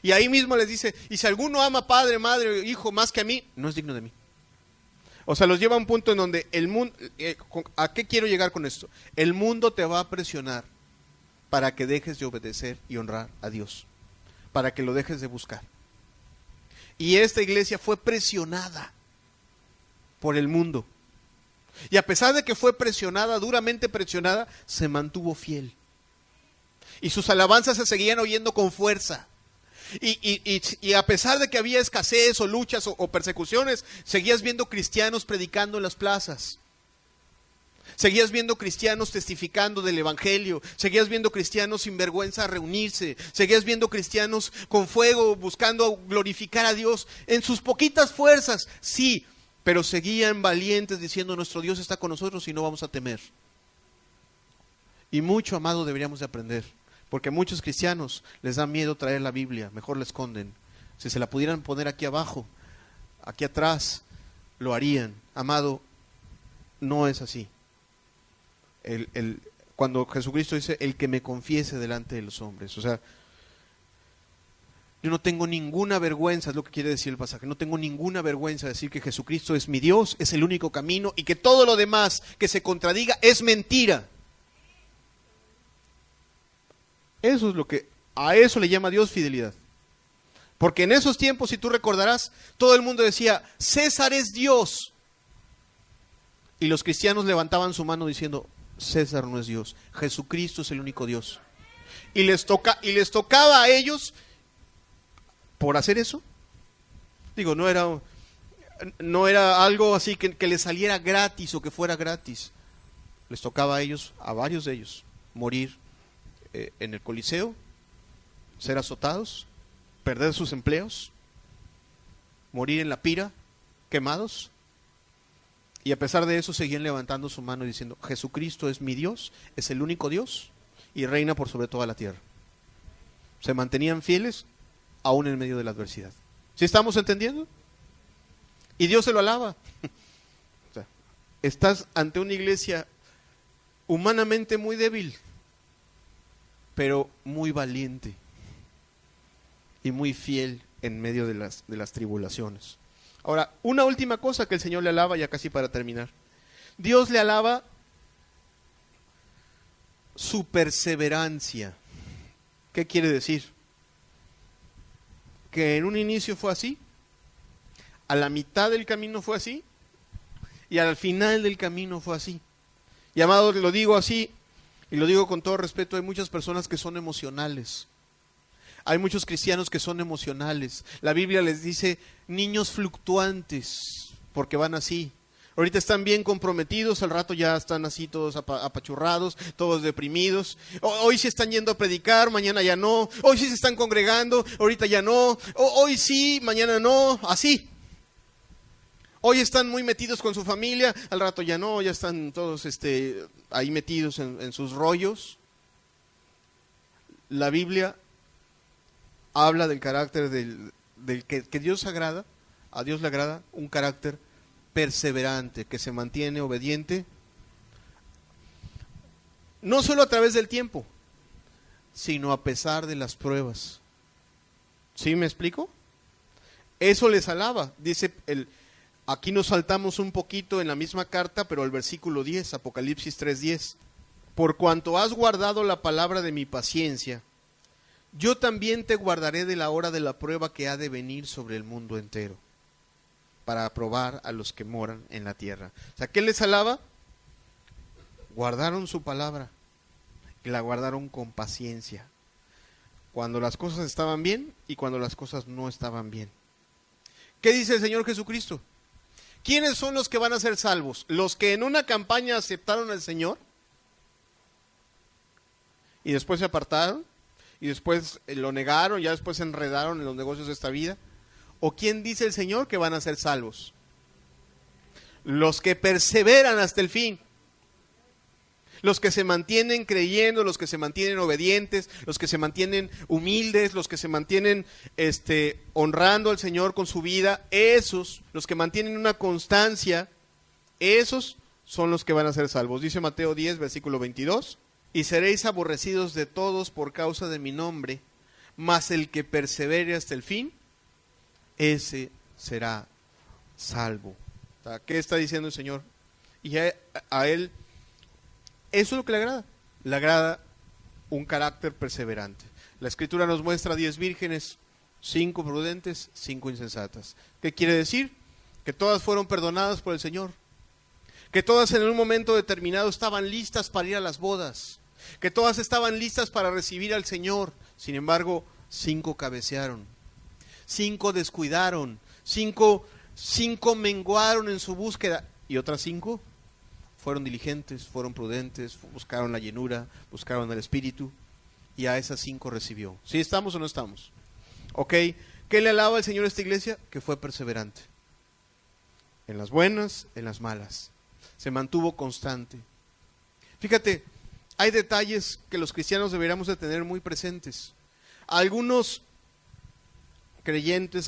Y ahí mismo les dice, y si alguno ama padre, madre, hijo más que a mí, no es digno de mí. O sea, los lleva a un punto en donde el mundo, ¿a qué quiero llegar con esto? El mundo te va a presionar para que dejes de obedecer y honrar a Dios, para que lo dejes de buscar. Y esta iglesia fue presionada por el mundo. Y a pesar de que fue presionada, duramente presionada, se mantuvo fiel. Y sus alabanzas se seguían oyendo con fuerza. Y a pesar de que había escasez o luchas o persecuciones, seguías viendo cristianos predicando en las plazas. Seguías viendo cristianos testificando del evangelio. Seguías viendo cristianos sin vergüenza reunirse. Seguías viendo cristianos con fuego buscando glorificar a Dios en sus poquitas fuerzas. Sí, pero seguían valientes diciendo: nuestro Dios está con nosotros y no vamos a temer. Y mucho, amado, deberíamos de aprender. Porque a muchos cristianos les da miedo traer la Biblia, mejor la esconden. Si se la pudieran poner aquí abajo, aquí atrás, lo harían. Amado, no es así. Cuando Jesucristo dice: el que me confiese delante de los hombres. O sea, yo no tengo ninguna vergüenza, es lo que quiere decir el pasaje. No tengo ninguna vergüenza de decir que Jesucristo es mi Dios, es el único camino, y que todo lo demás que se contradiga es mentira. Eso es lo que, a eso le llama Dios fidelidad. Porque en esos tiempos, si tú recordarás, todo el mundo decía: César es Dios. Y los cristianos levantaban su mano diciendo: César no es Dios, Jesucristo es el único Dios. Y les tocaba a ellos, por hacer eso, digo, no era algo así que les saliera gratis o que fuera gratis. Les tocaba a ellos, a varios de ellos, morir en el Coliseo, ser azotados, perder sus empleos, morir en la pira, quemados. Y a pesar de eso seguían levantando su mano y diciendo: Jesucristo es mi Dios, es el único Dios y reina por sobre toda la tierra. Se mantenían fieles aún en medio de la adversidad. ¿Sí estamos entendiendo? Y Dios se lo alaba. O sea, estás ante una iglesia humanamente muy débil, pero muy valiente y muy fiel en medio de las tribulaciones. Ahora, una última cosa que el Señor le alaba, ya casi para terminar. Dios le alaba su perseverancia. ¿Qué quiere decir? Que en un inicio fue así, a la mitad del camino fue así, y al final del camino fue así. Y amado, lo digo así, y lo digo con todo respeto: hay muchas personas que son emocionales. Hay muchos cristianos que son emocionales. La Biblia les dice niños fluctuantes, porque van así. Ahorita están bien comprometidos, al rato ya están así todos apachurrados, todos deprimidos. Hoy sí están yendo a predicar, mañana ya no. Hoy sí se están congregando, ahorita ya no. Hoy sí, mañana no, así. Hoy están muy metidos con su familia, al rato ya no, ya están todos ahí metidos en sus rollos. La Biblia habla del carácter del que Dios agrada, a Dios le agrada un carácter perseverante, que se mantiene obediente, no solo a través del tiempo, sino a pesar de las pruebas. ¿Sí me explico? Eso les alaba. Dice, aquí nos saltamos un poquito en la misma carta, pero el versículo 10, Apocalipsis 3:10. Por cuanto has guardado la palabra de mi paciencia, yo también te guardaré de la hora de la prueba que ha de venir sobre el mundo entero, para probar a los que moran en la tierra. O sea, ¿qué les alaba? Guardaron su palabra y la guardaron con paciencia, cuando las cosas estaban bien y cuando las cosas no estaban bien. ¿Qué dice el Señor Jesucristo? ¿Quiénes son los que van a ser salvos? ¿Los que en una campaña aceptaron al Señor y después se apartaron y después lo negaron, ya después se enredaron en los negocios de esta vida? ¿O quién dice el Señor que van a ser salvos? Los que perseveran hasta el fin. Los que se mantienen creyendo, los que se mantienen obedientes, los que se mantienen humildes, los que se mantienen honrando al Señor con su vida, esos, los que mantienen una constancia, esos son los que van a ser salvos. Dice Mateo 10, versículo 22, y seréis aborrecidos de todos por causa de mi nombre, mas el que persevere hasta el fin, ese será salvo. ¿Qué está diciendo el Señor? Y a Él, eso es lo que le agrada. Le agrada un carácter perseverante. La Escritura nos muestra 10 vírgenes, 5 prudentes, 5 insensatas. ¿Qué quiere decir? Que todas fueron perdonadas por el Señor. Que todas en un momento determinado estaban listas para ir a las bodas. que todas estaban listas para recibir al Señor. Sin embargo, 5 cabecearon, 5 descuidaron, 5 menguaron en su búsqueda, y otras 5 fueron diligentes, fueron prudentes, buscaron la llenura, buscaron el Espíritu, y a esas 5 recibió. ¿Sí estamos o no estamos? ¿Ok? ¿Qué le alaba al Señor a esta iglesia? Que fue perseverante. En las buenas, en las malas. Se mantuvo constante. Fíjate, hay detalles que los cristianos deberíamos de tener muy presentes. A algunos creyentes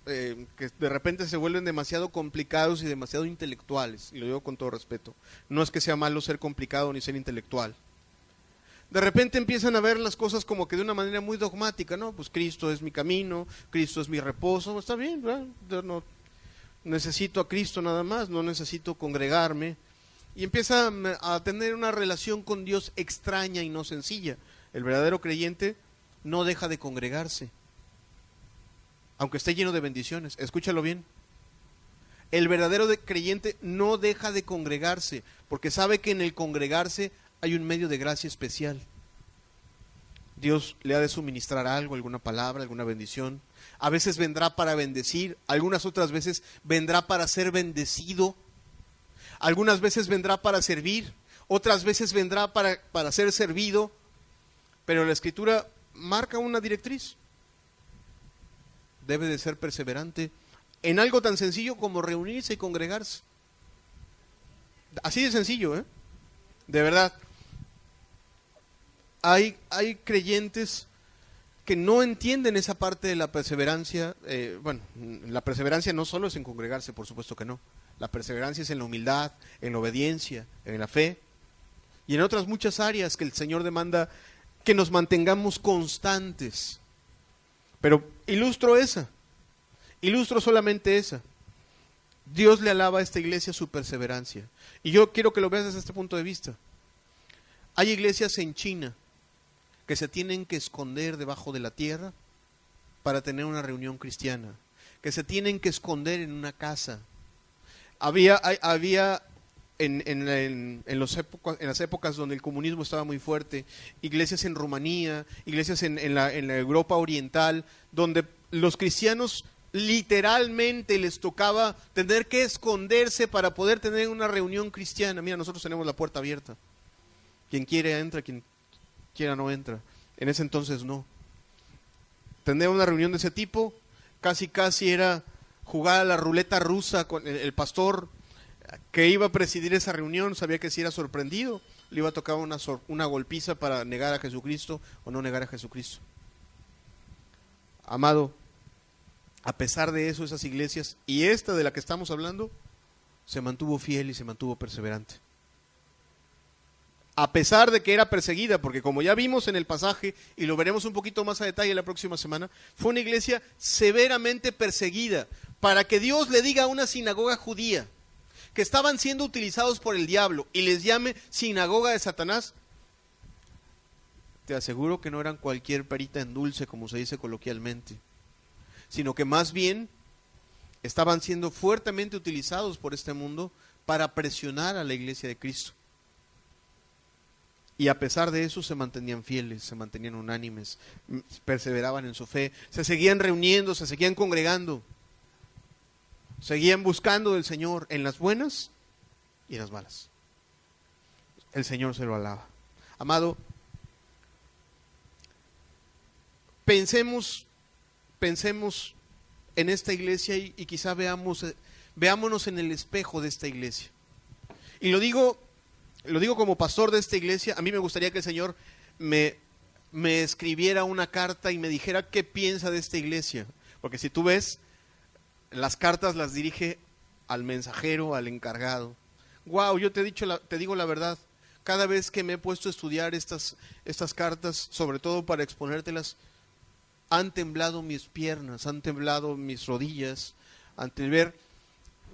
que de repente se vuelven demasiado complicados y demasiado intelectuales, y lo digo con todo respeto. No es que sea malo ser complicado ni ser intelectual. De repente empiezan a ver las cosas como que de una manera muy dogmática, ¿no? Pues Cristo es mi camino, Cristo es mi reposo, está bien, ¿verdad? Yo no necesito a Cristo nada más, no necesito congregarme. Y empieza a tener una relación con Dios extraña y no sencilla. El verdadero creyente no deja de congregarse, aunque esté lleno de bendiciones. Escúchalo bien. El verdadero creyente no deja de congregarse, porque sabe que en el congregarse hay un medio de gracia especial. Dios le ha de suministrar algo, alguna palabra, alguna bendición. A veces vendrá para bendecir, algunas otras veces vendrá para ser bendecido, algunas veces vendrá para servir, otras veces vendrá para ser servido, pero la Escritura marca una directriz. Debe de ser perseverante en algo tan sencillo como reunirse y congregarse. Así de sencillo, ¿eh? De verdad. Hay creyentes que no entienden esa parte de la perseverancia. Bueno, la perseverancia no solo es en congregarse, por supuesto que no. La perseverancia es en la humildad, en la obediencia, en la fe y en otras muchas áreas que el Señor demanda que nos mantengamos constantes. Pero ilustro solamente esa. Dios le alaba a esta iglesia su perseverancia. Y yo quiero que lo veas desde este punto de vista. Hay iglesias en China que se tienen que esconder debajo de la tierra para tener una reunión cristiana, que se tienen que esconder en una casa. Había en las épocas donde el comunismo estaba muy fuerte, iglesias en Rumanía, iglesias en la Europa oriental, donde los cristianos literalmente les tocaba tener que esconderse para poder tener una reunión cristiana. Mira, nosotros tenemos la puerta abierta. Quien quiere entra, quien quiera no entra. En ese entonces no. Tener una reunión de ese tipo casi era jugar a la ruleta rusa con el pastor que iba a presidir esa reunión. Sabía que si era sorprendido le iba a tocar una golpiza para negar a Jesucristo o no negar a Jesucristo. Amado, a pesar de eso, esas iglesias y esta de la que estamos hablando se mantuvo fiel y se mantuvo perseverante. A pesar de que era perseguida, porque como ya vimos en el pasaje, y lo veremos un poquito más a detalle la próxima semana, fue una iglesia severamente perseguida, para que Dios le diga a una sinagoga judía, que estaban siendo utilizados por el diablo, y les llame sinagoga de Satanás. Te aseguro que no eran cualquier perita en dulce, como se dice coloquialmente, sino que más bien estaban siendo fuertemente utilizados por este mundo para presionar a la iglesia de Cristo. Y a pesar de eso se mantenían fieles, se mantenían unánimes, perseveraban en su fe, se seguían reuniendo, se seguían congregando, seguían buscando del Señor en las buenas y en las malas. El Señor se lo alaba. Amado, pensemos en esta iglesia y quizá veámonos en el espejo de esta iglesia. Y lo digo como pastor de esta iglesia. A mí me gustaría que el Señor me escribiera una carta y me dijera qué piensa de esta iglesia. Porque si tú ves, las cartas las dirige al mensajero, al encargado. Wow, yo te digo la verdad. Cada vez que me he puesto a estudiar estas cartas, sobre todo para exponértelas, han temblado mis piernas, han temblado mis rodillas ante ver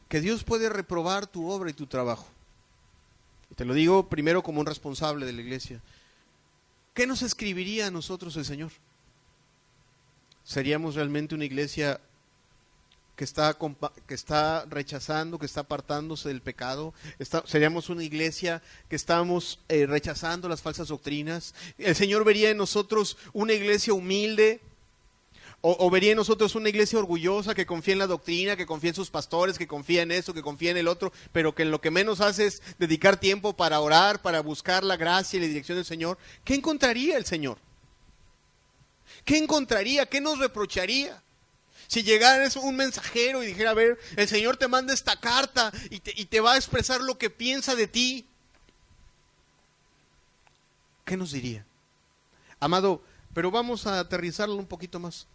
que Dios puede reprobar tu obra y tu trabajo. Y te lo digo primero como un responsable de la iglesia. ¿Qué nos escribiría a nosotros el Señor? ¿Seríamos realmente una iglesia que está rechazando, que está apartándose del pecado. Seríamos una iglesia que estamos rechazando las falsas doctrinas. El Señor vería en nosotros una iglesia humilde, o vería en nosotros una iglesia orgullosa que confía en la doctrina, que confía en sus pastores, que confía en esto, que confía en el otro, pero que en lo que menos hace es dedicar tiempo para orar, para buscar la gracia y la dirección del Señor. ¿Qué encontraría el Señor? ¿Qué encontraría? ¿Qué nos reprocharía? Si llegara un mensajero y dijera, a ver, el Señor te manda esta carta y te va a expresar lo que piensa de ti, ¿qué nos diría? Amado, pero vamos a aterrizarlo un poquito más.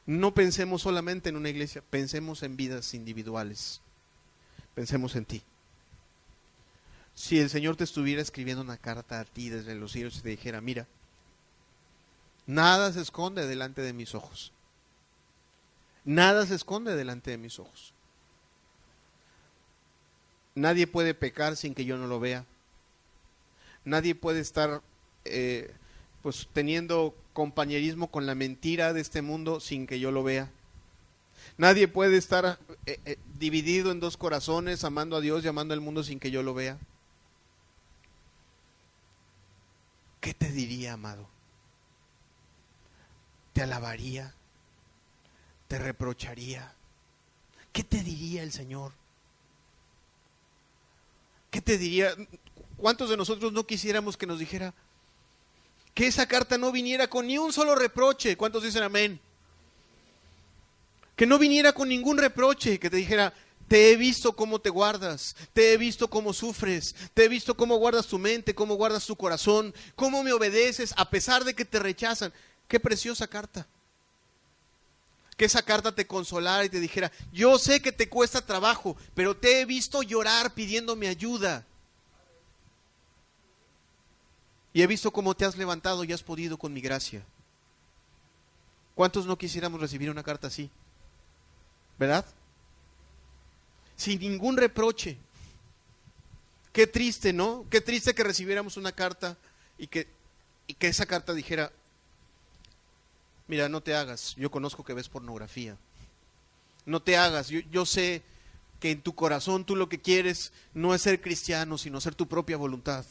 No pensemos solamente en una iglesia, pensemos en vidas individuales. Pensemos en ti. Si el Señor te estuviera escribiendo una carta a ti desde los cielos y te dijera, mira, nada se esconde delante de mis ojos. Nada se esconde delante de mis ojos. Nadie puede pecar sin que yo no lo vea. Nadie puede estar pues teniendo compañerismo con la mentira de este mundo sin que yo lo vea. Nadie puede estar dividido en dos corazones, amando a Dios y amando al mundo sin que yo lo vea. ¿Qué te diría, amado? ¿Te alabaría? ¿Te reprocharía? ¿Qué te diría el Señor? ¿Qué te diría? ¿Cuántos de nosotros no quisiéramos que nos dijera que esa carta no viniera con ni un solo reproche? ¿Cuántos dicen amén? Que no viniera con ningún reproche, que te dijera, te he visto cómo te guardas, te he visto cómo sufres, te he visto cómo guardas tu mente, cómo guardas tu corazón, cómo me obedeces a pesar de que te rechazan. Qué preciosa carta. Que esa carta te consolara y te dijera, yo sé que te cuesta trabajo, pero te he visto llorar pidiéndome ayuda. Y he visto cómo te has levantado y has podido con mi gracia. ¿Cuántos no quisiéramos recibir una carta así? ¿Verdad? Sin ningún reproche. Qué triste, ¿no? Qué triste que recibiéramos una carta y que esa carta dijera, mira, no te hagas, yo conozco que ves pornografía. No te hagas, yo sé que en tu corazón tú lo que quieres no es ser cristiano, sino ser tu propia voluntad.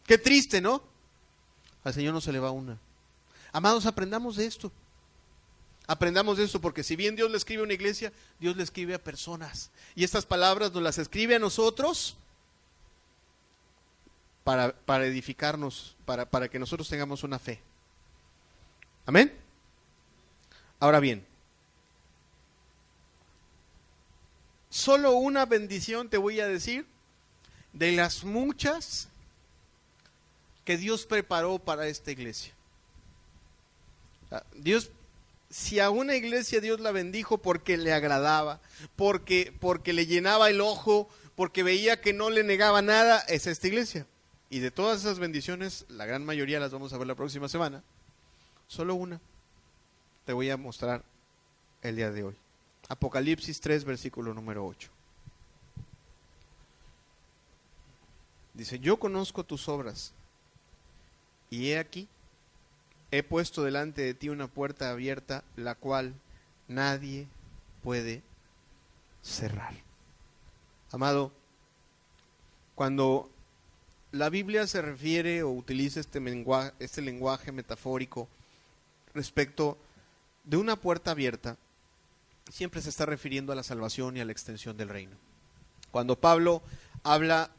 Qué triste, ¿no? Al Señor no se le va una. Amados, aprendamos de esto. Aprendamos de esto, porque si bien Dios le escribe a una iglesia, Dios le escribe a personas. Y estas palabras nos las escribe a nosotros para edificarnos, para que nosotros tengamos una fe. ¿Amén? Ahora bien, solo una bendición te voy a decir de las muchas que Dios preparó para esta iglesia. Dios, si a una iglesia Dios la bendijo porque le agradaba, porque le llenaba el ojo, porque veía que no le negaba nada, es esta iglesia. Y de todas esas bendiciones, la gran mayoría las vamos a ver la próxima semana. Solo una te voy a mostrar el día de hoy. Apocalipsis 3, versículo número 8. Dice, yo conozco tus obras, y he aquí, he puesto delante de ti una puerta abierta, la cual nadie puede cerrar. Amado, cuando la Biblia se refiere o utiliza este lenguaje metafórico respecto de una puerta abierta, siempre se está refiriendo a la salvación y a la extensión del reino. Cuando Pablo habla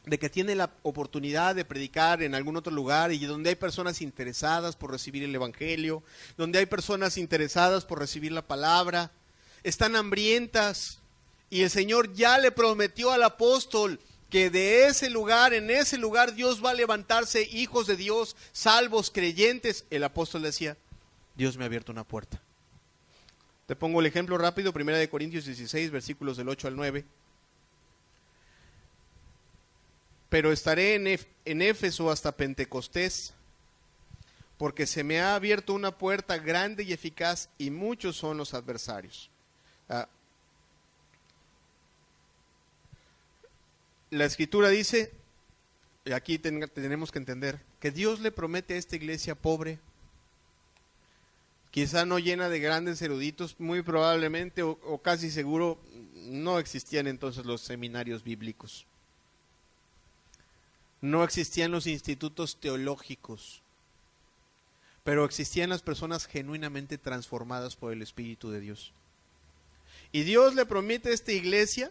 de que tiene la oportunidad de predicar en algún otro lugar y donde hay personas interesadas por recibir el evangelio, donde hay personas interesadas por recibir la palabra, están hambrientas, y el Señor ya le prometió al apóstol que de ese lugar, en ese lugar Dios va a levantarse hijos de Dios, salvos, creyentes. El apóstol decía, Dios me ha abierto una puerta. Te pongo el ejemplo rápido, 1 Corintios 16, versículos del 8 al 9. Pero estaré en Éfeso hasta Pentecostés, porque se me ha abierto una puerta grande y eficaz, y muchos son los adversarios. La Escritura dice, y aquí tenemos que entender, que Dios le promete a esta iglesia pobre quizá no llena de grandes eruditos, muy probablemente o casi seguro no existían entonces los seminarios bíblicos. No existían los institutos teológicos, pero existían las personas genuinamente transformadas por el Espíritu de Dios. Y Dios le promete a esta iglesia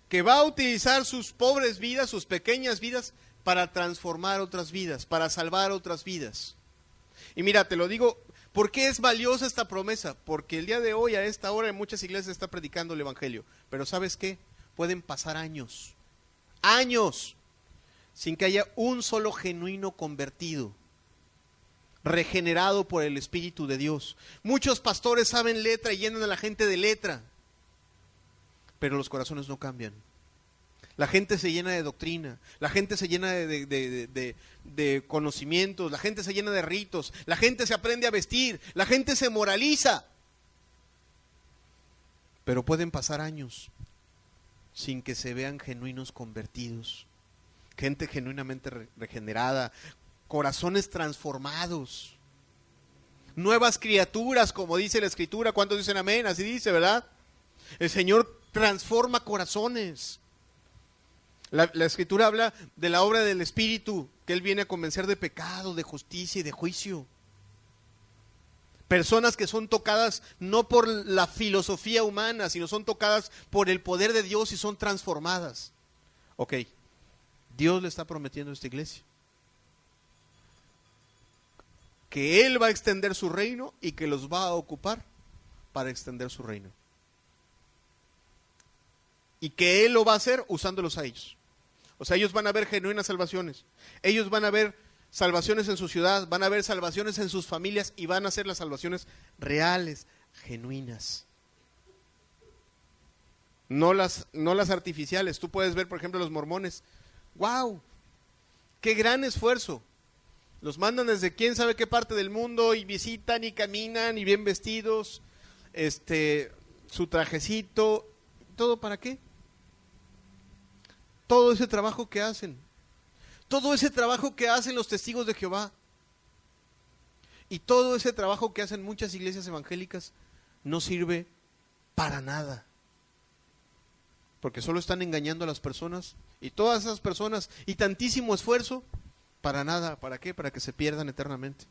que va a utilizar sus pobres vidas, sus pequeñas vidas, para transformar otras vidas, para salvar otras vidas. Y mira, te lo digo, ¿por qué es valiosa esta promesa? Porque el día de hoy, a esta hora, en muchas iglesias se está predicando el evangelio. Pero ¿sabes qué? Pueden pasar años, sin que haya un solo genuino convertido, regenerado por el Espíritu de Dios. Muchos pastores saben letra y llenan a la gente de letra, pero los corazones no cambian. La gente se llena de doctrina, la gente se llena de conocimientos, la gente se llena de ritos, la gente se aprende a vestir, la gente se moraliza. Pero pueden pasar años sin que se vean genuinos convertidos, gente genuinamente regenerada, corazones transformados, nuevas criaturas, como dice la Escritura. ¿Cuántos dicen amén? Así dice, ¿verdad? El Señor transforma corazones. La Escritura habla de la obra del Espíritu, que Él viene a convencer de pecado, de justicia y de juicio. Personas que son tocadas no por la filosofía humana, sino son tocadas por el poder de Dios y son transformadas. Ok, Dios le está prometiendo a esta iglesia que Él va a extender su reino y que los va a ocupar para extender su reino. Y que Él lo va a hacer usándolos a ellos. O sea, ellos van a ver genuinas salvaciones. Ellos van a ver salvaciones en su ciudad, van a ver salvaciones en sus familias y van a ser las salvaciones reales, genuinas. No las artificiales. Tú puedes ver, por ejemplo, los mormones. ¡Wow! ¡Qué gran esfuerzo! Los mandan desde quién sabe qué parte del mundo y visitan y caminan y bien vestidos, su trajecito, ¿todo para qué? Todo ese trabajo que hacen, los testigos de Jehová y todo ese trabajo que hacen muchas iglesias evangélicas no sirve para nada, porque solo están engañando a las personas y todas esas personas y tantísimo esfuerzo para nada. ¿Para qué? Para que se pierdan eternamente.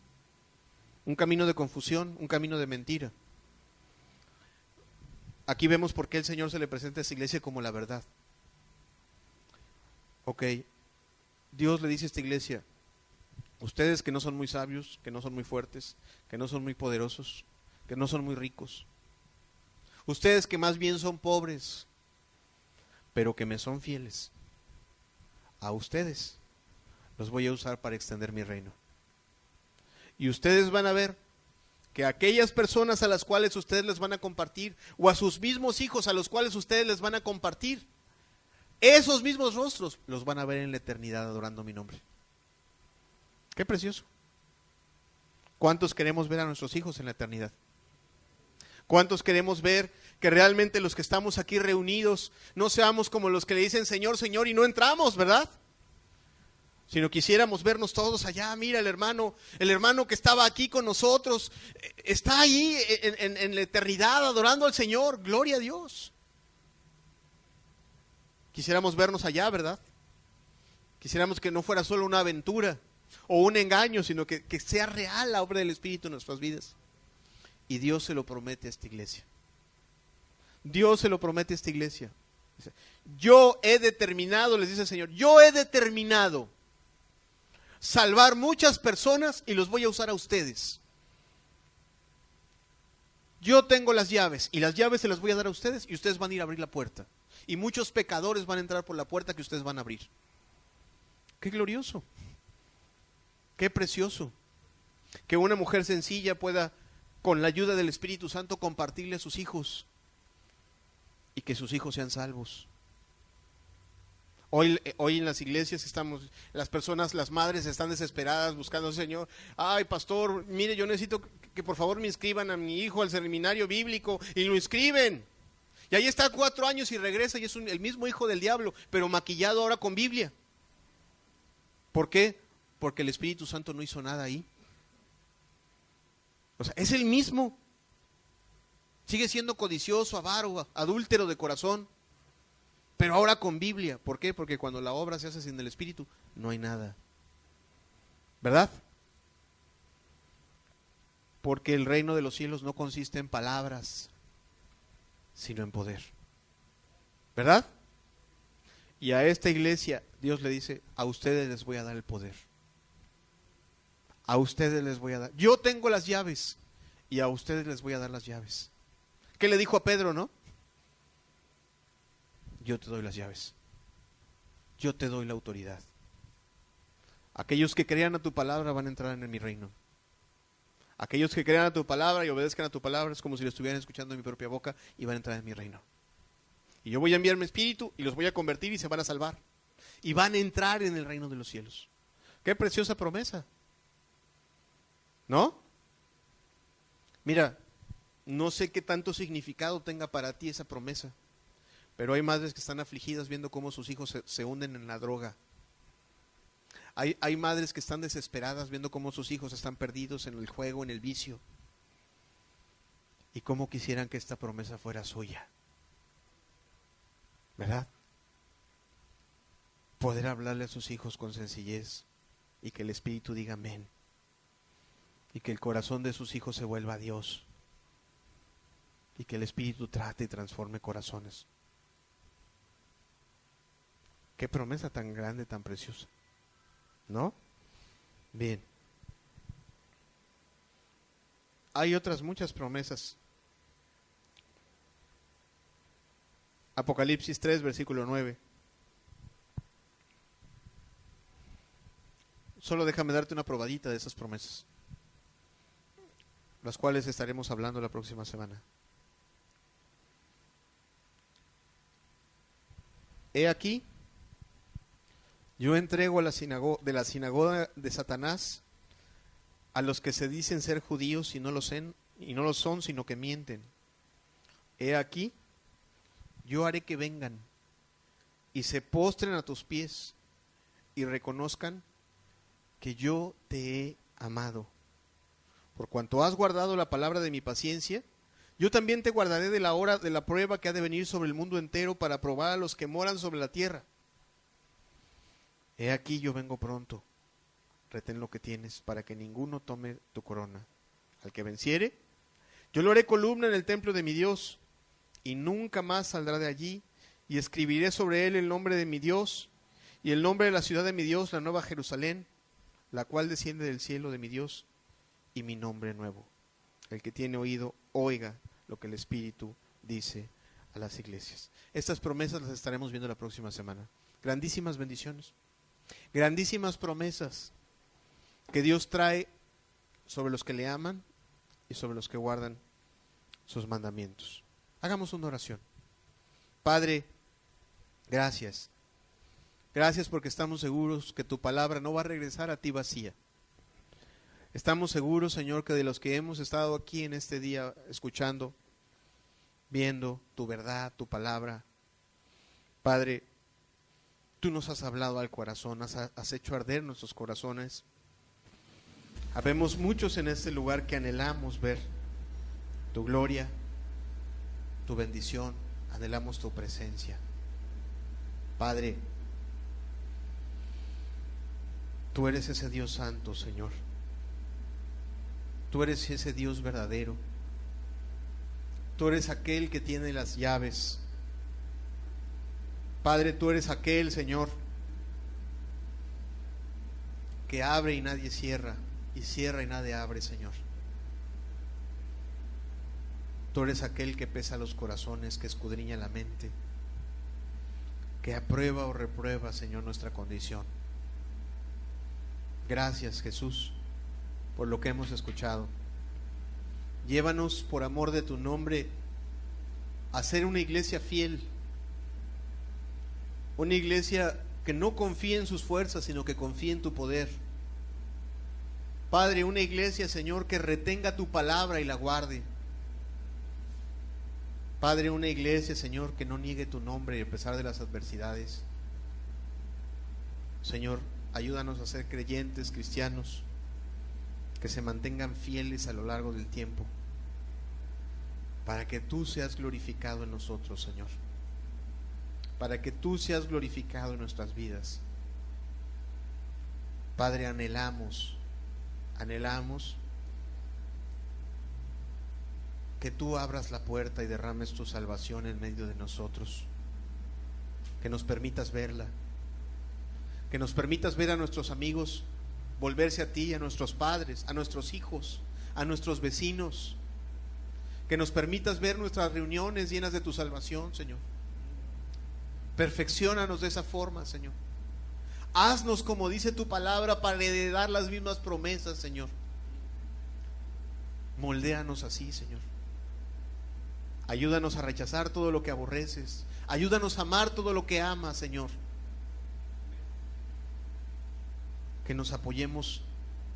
Un camino de confusión, un camino de mentira. Aquí vemos por qué el Señor se le presenta a esta iglesia como la verdad. Ok, Dios le dice a esta iglesia: ustedes que no son muy sabios, que no son muy fuertes, que no son muy poderosos, que no son muy ricos, ustedes que más bien son pobres, pero que me son fieles, a ustedes los voy a usar para extender mi reino. Y ustedes van a ver que aquellas personas a las cuales ustedes les van a compartir, o a sus mismos hijos a los cuales ustedes les van a compartir, esos mismos rostros los van a ver en la eternidad adorando mi nombre. ¡Qué precioso! ¿Cuántos queremos ver a nuestros hijos en la eternidad? ¿Cuántos queremos ver que realmente los que estamos aquí reunidos no seamos como los que le dicen Señor, Señor y no entramos, ¿verdad? Sino quisiéramos vernos todos allá. Mira el hermano que estaba aquí con nosotros, está ahí en la eternidad adorando al Señor, gloria a Dios. Quisiéramos vernos allá, ¿verdad? Quisiéramos que no fuera solo una aventura o un engaño, sino que sea real la obra del Espíritu en nuestras vidas. Y Dios se lo promete a esta iglesia. Dios se lo promete a esta iglesia. Yo he determinado, les dice el Señor, yo he determinado salvar muchas personas y los voy a usar a ustedes. Yo tengo las llaves y las llaves se las voy a dar a ustedes y ustedes van a ir a abrir la puerta. Y muchos pecadores van a entrar por la puerta que ustedes van a abrir. ¡Qué glorioso! ¡Qué precioso! Que una mujer sencilla pueda, con la ayuda del Espíritu Santo, compartirle a sus hijos y que sus hijos sean salvos. Hoy en las iglesias las personas, las madres están desesperadas buscando al Señor. Ay, pastor, mire, yo necesito que por favor me inscriban a mi hijo al seminario bíblico, y lo inscriben. Y ahí está 4 años y regresa y es el mismo hijo del diablo, pero maquillado ahora con Biblia. ¿Por qué? Porque el Espíritu Santo no hizo nada ahí. O sea, es el mismo. Sigue siendo codicioso, avaro, adúltero de corazón, pero ahora con Biblia. ¿Por qué? Porque cuando la obra se hace sin el Espíritu, no hay nada. ¿Verdad? Porque el reino de los cielos no consiste en palabras, sino en poder. ¿Verdad? Y a esta iglesia Dios le dice, a ustedes les voy a dar el poder. A ustedes les voy a dar. Yo tengo las llaves y a ustedes les voy a dar las llaves. ¿Qué le dijo a Pedro, no? Yo te doy las llaves. Yo te doy la autoridad. Aquellos que crean a tu palabra van a entrar en mi reino. Aquellos que crean a tu palabra y obedezcan a tu palabra es como si lo estuvieran escuchando en mi propia boca y van a entrar en mi reino. Y yo voy a enviar mi espíritu y los voy a convertir y se van a salvar. Y van a entrar en el reino de los cielos. ¡Qué preciosa promesa! ¿No? Mira, no sé qué tanto significado tenga para ti esa promesa, pero hay madres que están afligidas viendo cómo sus hijos se hunden en la droga. Hay madres que están desesperadas viendo cómo sus hijos están perdidos en el juego, en el vicio. Y cómo quisieran que esta promesa fuera suya. ¿Verdad? Poder hablarle a sus hijos con sencillez y que el Espíritu diga amén. Y que el corazón de sus hijos se vuelva a Dios. Y que el Espíritu trate y transforme corazones. Qué promesa tan grande, tan preciosa. ¿No? Bien. Hay otras muchas promesas. Apocalipsis 3, versículo 9. Solo déjame darte una probadita de esas promesas, las cuales estaremos hablando la próxima semana. He aquí, yo entrego a la sinagoga de Satanás a los que se dicen ser judíos y no lo son, sino que mienten. He aquí, yo haré que vengan y se postren a tus pies y reconozcan que yo te he amado. Por cuanto has guardado la palabra de mi paciencia, yo también te guardaré de la hora de la prueba que ha de venir sobre el mundo entero para probar a los que moran sobre la tierra. He aquí yo vengo pronto. Retén lo que tienes para que ninguno tome tu corona. Al que venciere, yo lo haré columna en el templo de mi Dios y nunca más saldrá de allí, y escribiré sobre él el nombre de mi Dios y el nombre de la ciudad de mi Dios, la nueva Jerusalén, la cual desciende del cielo de mi Dios, y mi nombre nuevo. El que tiene oído, oiga lo que el Espíritu dice a las iglesias. Estas promesas las estaremos viendo la próxima semana. Grandísimas bendiciones, grandísimas promesas que Dios trae sobre los que le aman y sobre los que guardan sus mandamientos. Hagamos una oración. Padre, gracias. Gracias porque estamos seguros que tu palabra no va a regresar a ti vacía. Estamos seguros, Señor, que de los que hemos estado aquí en este día escuchando, viendo tu verdad, tu palabra, Padre, tú nos has hablado al corazón, has hecho arder nuestros corazones. Habemos muchos en este lugar que anhelamos ver tu gloria, tu bendición, anhelamos tu presencia. Padre, tú eres ese Dios santo, Señor. Tú eres ese Dios verdadero. Tú eres aquel que tiene las llaves. Padre, tú eres aquel, Señor, que abre y nadie cierra, y cierra y nadie abre, Señor. Tú eres aquel que pesa los corazones, que escudriña la mente, que aprueba o reprueba, Señor, nuestra condición. Gracias, Jesús, por lo que hemos escuchado. Llévanos por amor de tu nombre a ser una iglesia fiel, una iglesia que no confíe en sus fuerzas, sino que confíe en tu poder. Padre, una iglesia, Señor, que retenga tu palabra y la guarde. Padre, una iglesia, Señor, que no niegue tu nombre a pesar de las adversidades. Señor, ayúdanos a ser creyentes, cristianos, que se mantengan fieles a lo largo del tiempo, para que tú seas glorificado en nosotros, Señor, para que tú seas glorificado en nuestras vidas. Padre, anhelamos que tú abras la puerta y derrames tu salvación en medio de nosotros, que nos permitas verla, que nos permitas ver a nuestros amigos volverse a ti, a nuestros padres, a nuestros hijos, a nuestros vecinos, que nos permitas ver nuestras reuniones llenas de tu salvación, Señor. Perfecciónanos de esa forma, Señor. Haznos como dice tu palabra para heredar las mismas promesas, Señor. Moldéanos así, Señor. Ayúdanos a rechazar todo lo que aborreces. Ayúdanos a amar todo lo que amas, Señor. Que nos apoyemos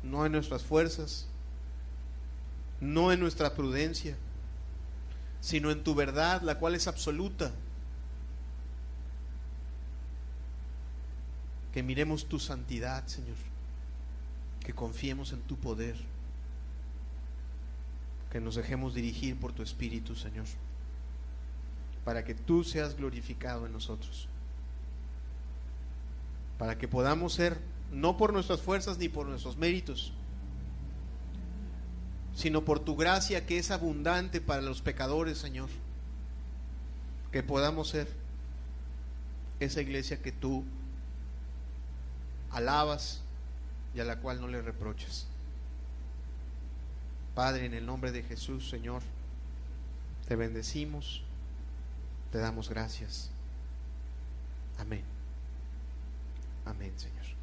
no en nuestras fuerzas, no en nuestra prudencia, sino en tu verdad, la cual es absoluta. Que miremos tu santidad, Señor. Que confiemos en tu poder. Que nos dejemos dirigir por tu Espíritu, Señor, para que tú seas glorificado en nosotros, para que podamos ser, no por nuestras fuerzas ni por nuestros méritos, sino por tu gracia que es abundante para los pecadores, Señor, que podamos ser esa iglesia que tú alabas y a la cual no le reproches. Padre, en el nombre de Jesús, Señor, te bendecimos, te damos gracias. Amén. Amén, Señor.